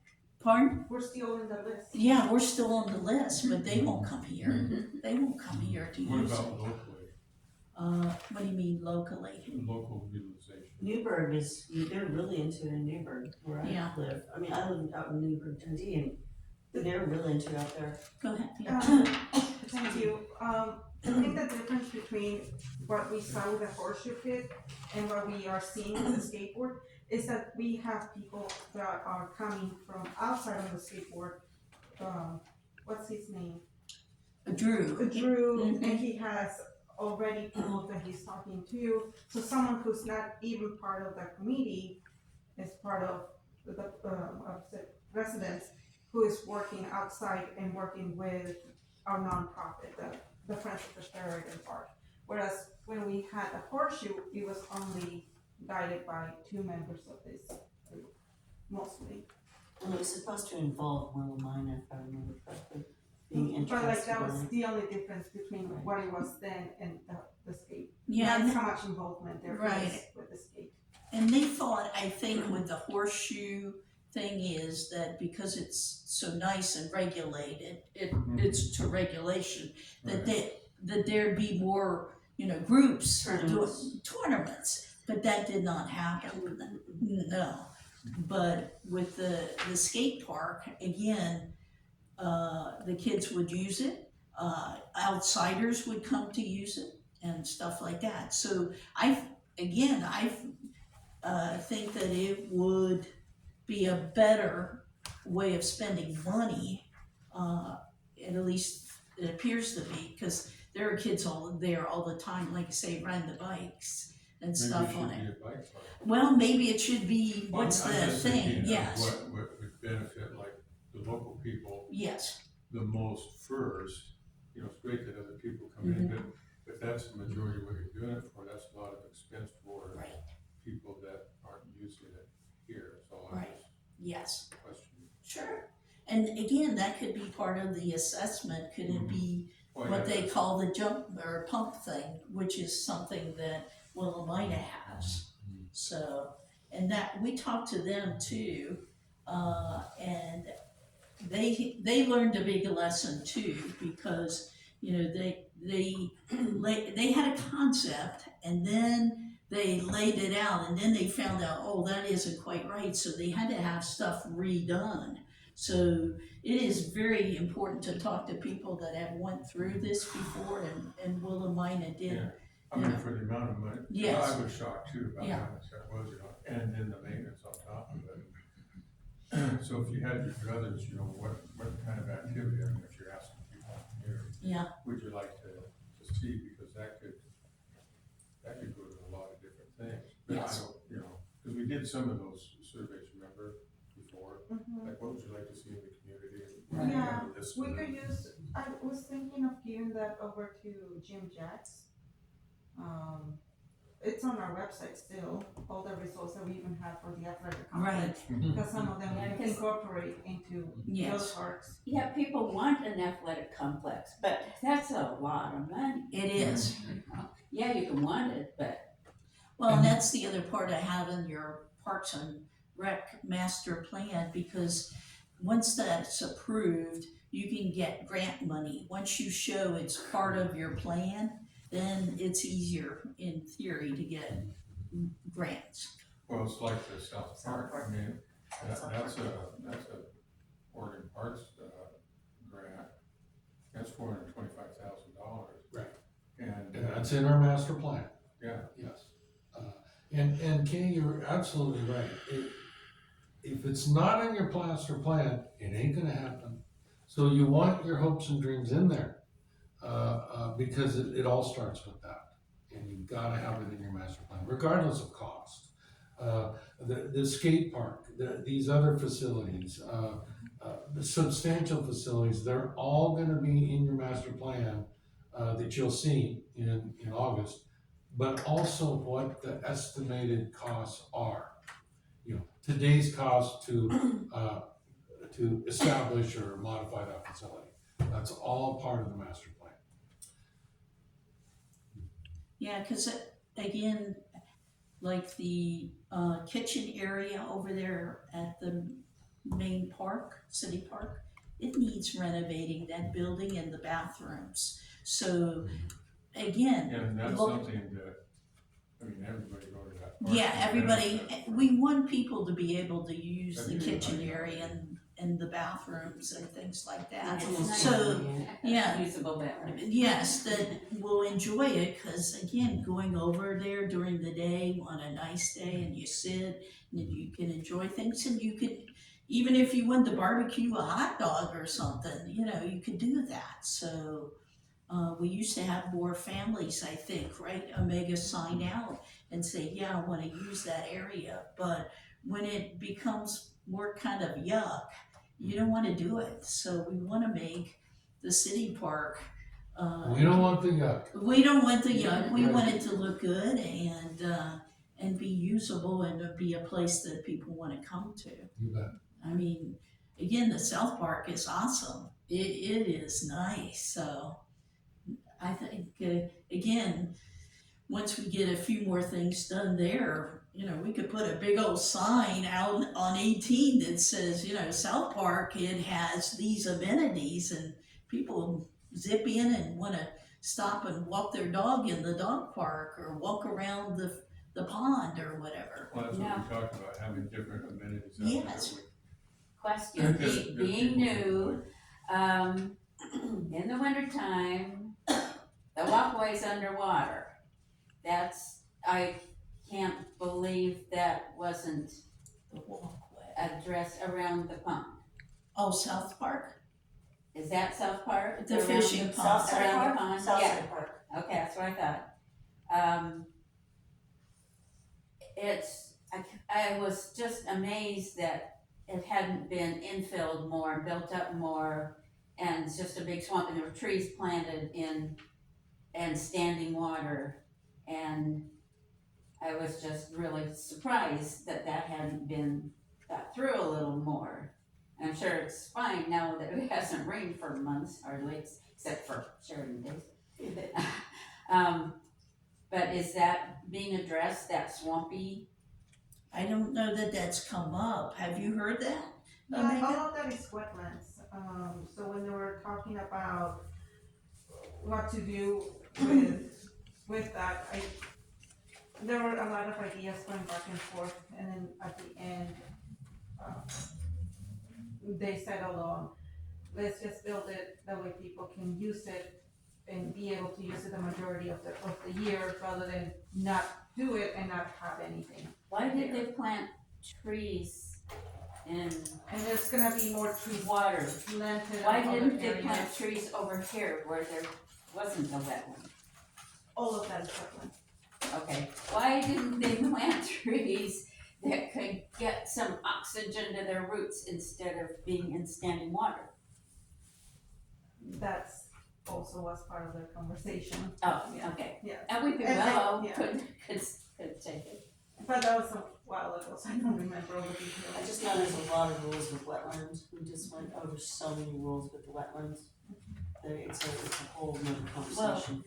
pardon? we're still in the list. Yeah, we're still on the list, but they won't come here. They won't come here to What use it. about locally, What do you mean locally? local utilization? Newburgh they're really into it in Newburgh, where Yeah. I live. I mean, I live out in Newburgh, Dundee, and they're really into it out there. Go ahead. Yeah. Thank you. I think the difference between what we saw with the horseshoe pit and what we are seeing with the skateboard is that we have people that are coming from outside of the skateboard. What's his name? Drew. Drew, Mhm. and he has already people that he's talking to. So someone who's not even part of the committee is part of the residents who is working outside and working with our nonprofit, the Friends of the Sheridan Park. Whereas when we had the horseshoe, it was only guided by 2 members of this group, mostly. And it was supposed to involve Willamina, if I remember correctly, being interested. But like that was in it. the only difference between Right. what it was then and the skate. Yeah, That's and, how much involvement there is Right. with the skate. and they thought, I think with the horseshoe thing is that because it's so nice and regulated, it's to regulation, that Right. that there'd be more, groups Tournaments. doing tournaments, but that did not happen. No, but with the skate park, again, the kids would use it, outsiders would come to use it and stuff like that. So I think that it would be a better way of spending money, at least it appears to be, because there are kids there all the time, like I say, riding the bikes and stuff on Maybe it it. should be a bike park. Well, maybe it should be, what's I'm the just thing, thinking of yes, what would benefit, like, the local people yes, the most first. It's great that other people come in, but if that's the majority of what you're doing it for, that's a lot of expense for right, people that aren't using it here, so I'm Right. just yes, questioning. sure. And again, that could be part of the assessment, could it be Well, what yeah, they call the jump or pump thing, which is something that Willamina has. So, and that, we talked to them too, and they learned a big lesson too, because, they had a concept, and then they laid it out, and then they found out, oh, that isn't quite right, so they had to have stuff redone. So it is very important to talk to people that have went through this before, and Willamina did. Yeah. I mean, for the amount of money, Yes. I was shocked too about Yeah. how much that was, and then the maintenance on top of it. So if you had your brothers, what kind of activity, I mean, if you're asking people here, Yeah, would you like to see, because that could go to a lot of different things. But Yes. I don't, because we did some of those surveys, remember, before, Mhm. like, what would you like to see in the community? And Right. Yeah, kind of list we them. could use, I was thinking of giving that over to Jim Jacks. It's on our website still, all the results that we even have for the athletic complex. Because some of them Yeah, we can 'cause- incorporate into the other yes, parks. Yeah, people want an athletic complex, but that's a lot of money. it is. Yeah, you can want it, but Well, and that's the other part of having your Parks and Rec master plan, because once that's approved, you can get grant money. Once you show it's part of your plan, then it's easier in theory to get grants. Well, it's like the South Park, I mean, That's a Oregon Parks, grant, that's $425,000. Right. And, And that's in our master plan, yeah, yes. And Kenny, you're absolutely right. If it's not in your master plan, it ain't gonna happen. So you want your hopes and dreams in there, because it all starts with that. And you've gotta have it in your master plan, regardless of cost. The skate park, these other facilities, the substantial facilities, they're all gonna be in your master plan, that you'll see in August. But also what the estimated costs are. You know, today's cost to establish or modify that facility. That's all part of the master plan. Yeah, cause again, like the, kitchen area over there at the main park, city park, it needs renovating, that building and the bathrooms. So, again, and that's look- something that, I mean, everybody go to that park. yeah, and everybody, benefit from. we want people to be able to use the That'd be kitchen nice. area and the bathrooms and things like that. It's nice. So, yeah. Usable better. Yes, that will enjoy it, cause again, going over there during the day on a nice day and you sit and you can enjoy things and you could, even if you want to barbecue a hot dog or something, you know, you could do that. So, we used to have more families, I think, right? Omega sign out and say, yeah, I wanna use that area, but when it becomes more kind of yuck, you don't wanna do it. So we wanna make the city park, We don't want the yuck. we don't want the yuck, we Right. want it to look good and be usable and to be a place that people wanna come to. You bet. I mean, again, the South Park is awesome. It is nice. So I think, again, once we get a few more things done there, you know, we could put a big old sign out on 18 that says, you know, South Park, it has these amenities and people zip in and want to stop and walk their dog in the dog park or walk around the pond or whatever. Well, that's Yeah. what we talked about, having different amenities. out there Yes. that we- Question, Good being people. new, in the wintertime, the walkway's underwater. That's, I can't believe that wasn't The walkway. addressed around the pond. Oh, South Park? Is that South Park? The Around fishing pond. Southside Around Park? the pond, Southside yeah, Park. okay, that's what I thought. I was just amazed that it hadn't been infilled more, built up more, and it's just a big swamp, and there were trees planted in, and standing water, and I was just really surprised that that hadn't been thought through a little more. I'm sure it's fine now that it hasn't rained for months, hardly, except for Sheridan days. But is that being addressed, that swampy? I don't know that that's come up. Have you heard that? Yeah, Omega? all of that is wetlands, so when they were talking about what to do with that, there were a lot of ideas going back and forth, and then at the end, they settled on, let's just build it, that way people can use it and be able to use it the majority of the year, rather than not do it and not have anything. Why did they plant trees in And there's gonna be more trees water? planted Why in other didn't they plant areas. trees over here where there wasn't a wetland? All of that is wetland. Okay, why didn't they plant trees that could get some oxygen to their roots instead of being in standing water? That's also was part of the conversation. Oh, okay. Yeah. And we could, And well, yeah. could take it. But that was a while ago, so I don't remember all the details. I just know there's a lot of rules with wetlands, we just went over so many rules with the wetlands. It's a whole nother conversation.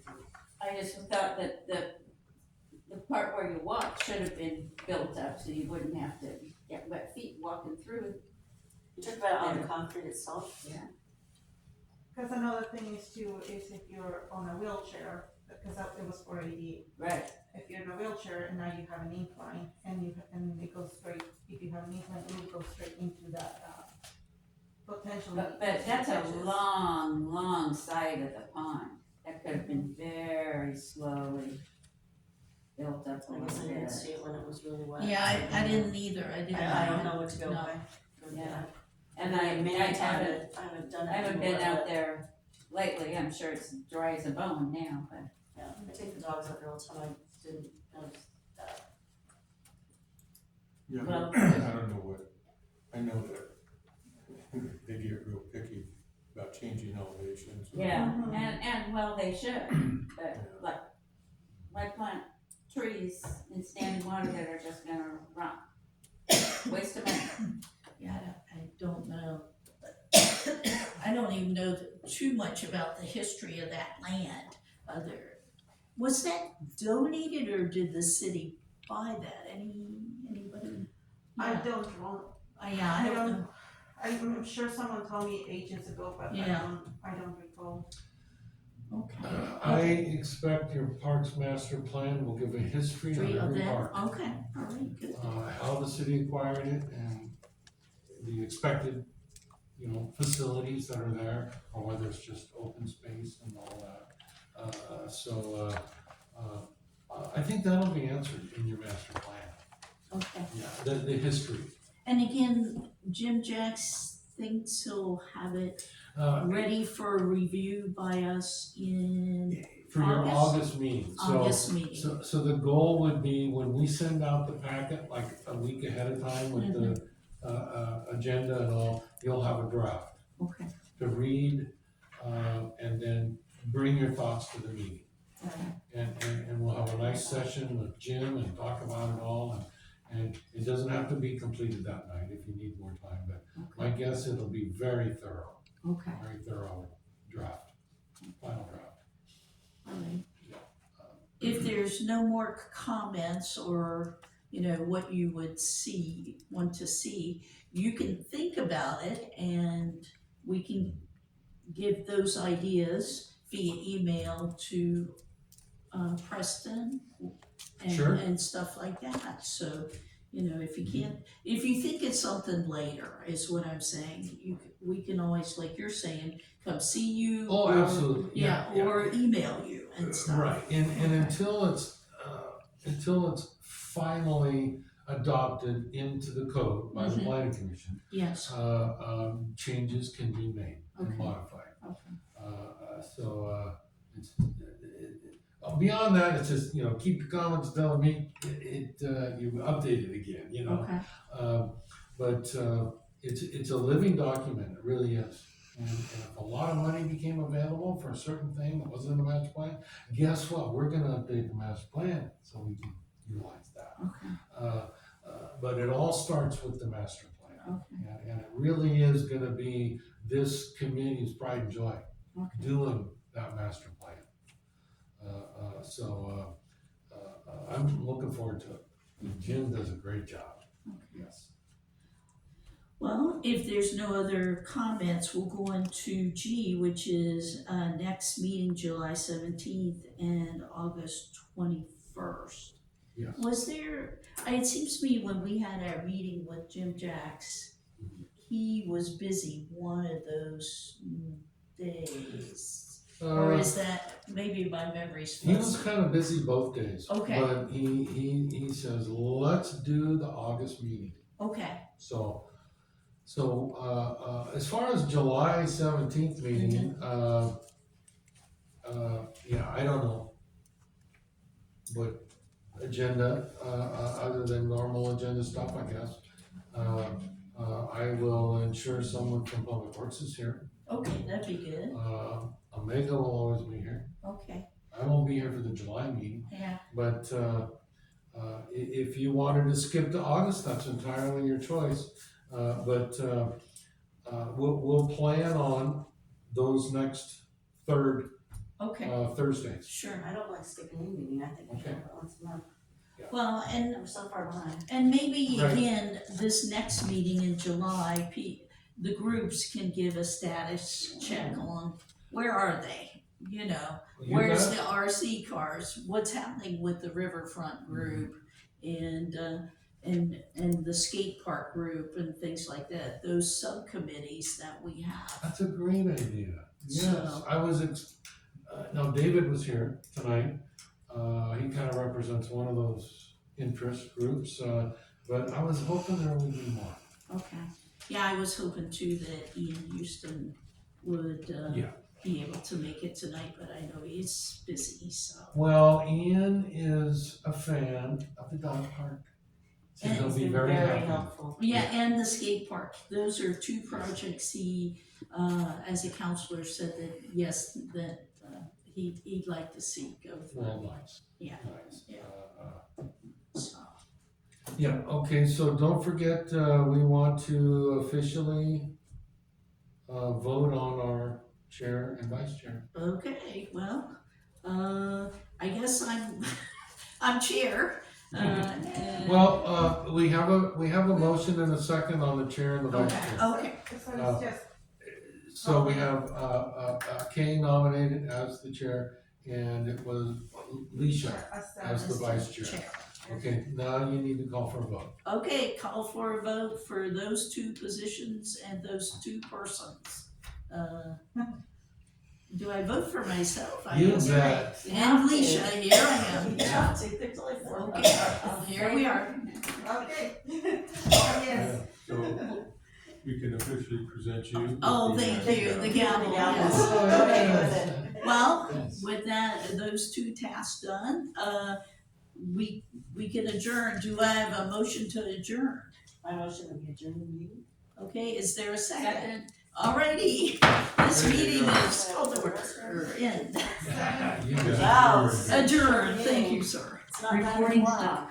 I just thought that the part where you walk should have been built up so you wouldn't have to get wet feet walking through. You talk about on the concrete itself? Yeah. Cause another thing is too, is if you're on a wheelchair, because it was for ADA, Right. if you're in a wheelchair and now you have an incline and it goes straight, if you have an incline, it will go straight into that, potentially. But that's a ditches. long side of the pond. That could have been very slowly built up a I guess I little didn't bit. see it when it was really wet. Yeah, I didn't either, I didn't. I don't know what to go No. by. Yeah. And And I I haven't done it. haven't in a been while, out but, there lately. I'm sure it's dry as a bone now, but. Yeah, I take the dogs out there all the time, I didn't notice that. Yeah, Well- I don't know what, I know that they get real picky about changing elevations. Yeah, Mhm. and well, they should, but like, why plant trees in standing water that are just gonna rot? Waste of money. Yeah, I don't know. I don't even know too much about the history of that land. Was that donated or did the city buy that? Anybody? I Yeah. don't know. Yeah, I don't know. I'm sure someone told me ages ago, but Yeah. I don't recall. Okay. I expect your parks master plan will give a history History of of every that, park. okay, all right, good. How the city acquired it and the expected, facilities that are there, or whether it's just open space and all that. I think that'll be answered in your master plan. Okay. Yeah, the history. And again, Jim Jacks thinks he'll have it ready for review by us in For your August? August meeting, August meeting. so the goal would be when we send out the packet, like a week ahead of time with the agenda and all, you'll have a draft Okay, to read, and then bring your thoughts to the meeting. okay, And we'll have a nice session with Jim and talk about it all, and it doesn't have to be completed that night if you need more time, but my guess it'll be very thorough draft, final draft. all right. If there's no more comments or, what you would want to see, you can think about it and we can give those ideas via email to Preston Sure. and stuff like that. So, if you think it's something later, is what I'm saying, we can always, like you're saying, come see you. Oh, or- absolutely, yeah. Or email you and stuff. Right, and until it's finally adopted into the code by the Mhm. planning commission, Yes, changes can be made and Okay. modified. okay, It's, beyond that, it's just, keep your comments telling me, you update it again, okay, But it's a living document, it really is. And if a lot of money became available for a certain thing that wasn't in the master plan, guess what? We're gonna update the master plan so we can utilize that. okay, But it all starts with the master plan. okay, And it really is gonna be this community's pride and joy, okay. doing that master plan. I'm looking forward to it. Jim does a great job, yes. Well, if there's no other comments, we'll go into G, which is next meeting, July 17th and August 21st. Yes. Was there, it seems to me when we had our meeting with Jim Jacks, he was busy one of those days. Or is that, maybe my memory's He was fuzzy? kind of busy both days. Okay. But he says, let's do the August meeting. Okay, So, as far as July 17th meeting, yeah, I don't know. But agenda, other than normal agenda stuff, I guess. I will ensure someone from Public Works is here. okay, that'd be good, Omega will always be here. okay, I won't be here for the July meeting, yeah, but, if you wanted to skip to August, that's entirely your choice. We'll plan on those next third, okay, Thursdays. sure. I don't like skipping any meeting, I think we should Okay. have it once a month, Well, and we're so far behind. maybe Right. again, this next meeting in July, the groups can give a status check on where are they? you know, You where's bet. the RC cars, what's happening with the riverfront group and the skate park group and things like that, those subcommittees that we have. That's a great idea. Yes, So- I was, now David was here tonight. He kind of represents one of those interest groups, but I was hoping there would be more. Okay, yeah, I was hoping too that Ian Houston would, Yeah. be able to make it tonight, but I know he's busy, so. Well, Ian is a fan of the dog park. So And he'll It's be been very very happy. helpful. Yeah, and the skate park, those are two projects he, as a counselor said that, yes, that, he'd like to see go Well, through, nice, yeah, nice. Yeah. so. Yeah, okay, so don't forget, we want to officially vote on our chair and vice chair. Okay, well, I guess I'm chair, and. Well, we have a motion and a second on the chair and the vice Okay, chair. okay, So it's just, So we have, Kay nominated as the chair, and it was Leisha as the vice chair. Okay, now you need to call for a vote. Okay, call for a vote for those two positions and those two persons. Do I vote for myself? I You guess. bet. And Leisha, here I am. You have to, there's only four. Okay, here we are. okay. Yes. Yeah. So we can officially present you. Oh, with thank the, you, the Yeah. gavel, Yeah. yes. Oh, Okay, yes. with it. Well, Yes. with that, those two tasks done, we can adjourn. Do I have a motion to adjourn? My motion would be adjourn the meeting. Okay, is there a second? Alrighty, this There you meeting go. is called to order, end. You bet. Wow. Adjourn, thank you, sir. It's not 9 Recording o'clock. stopped.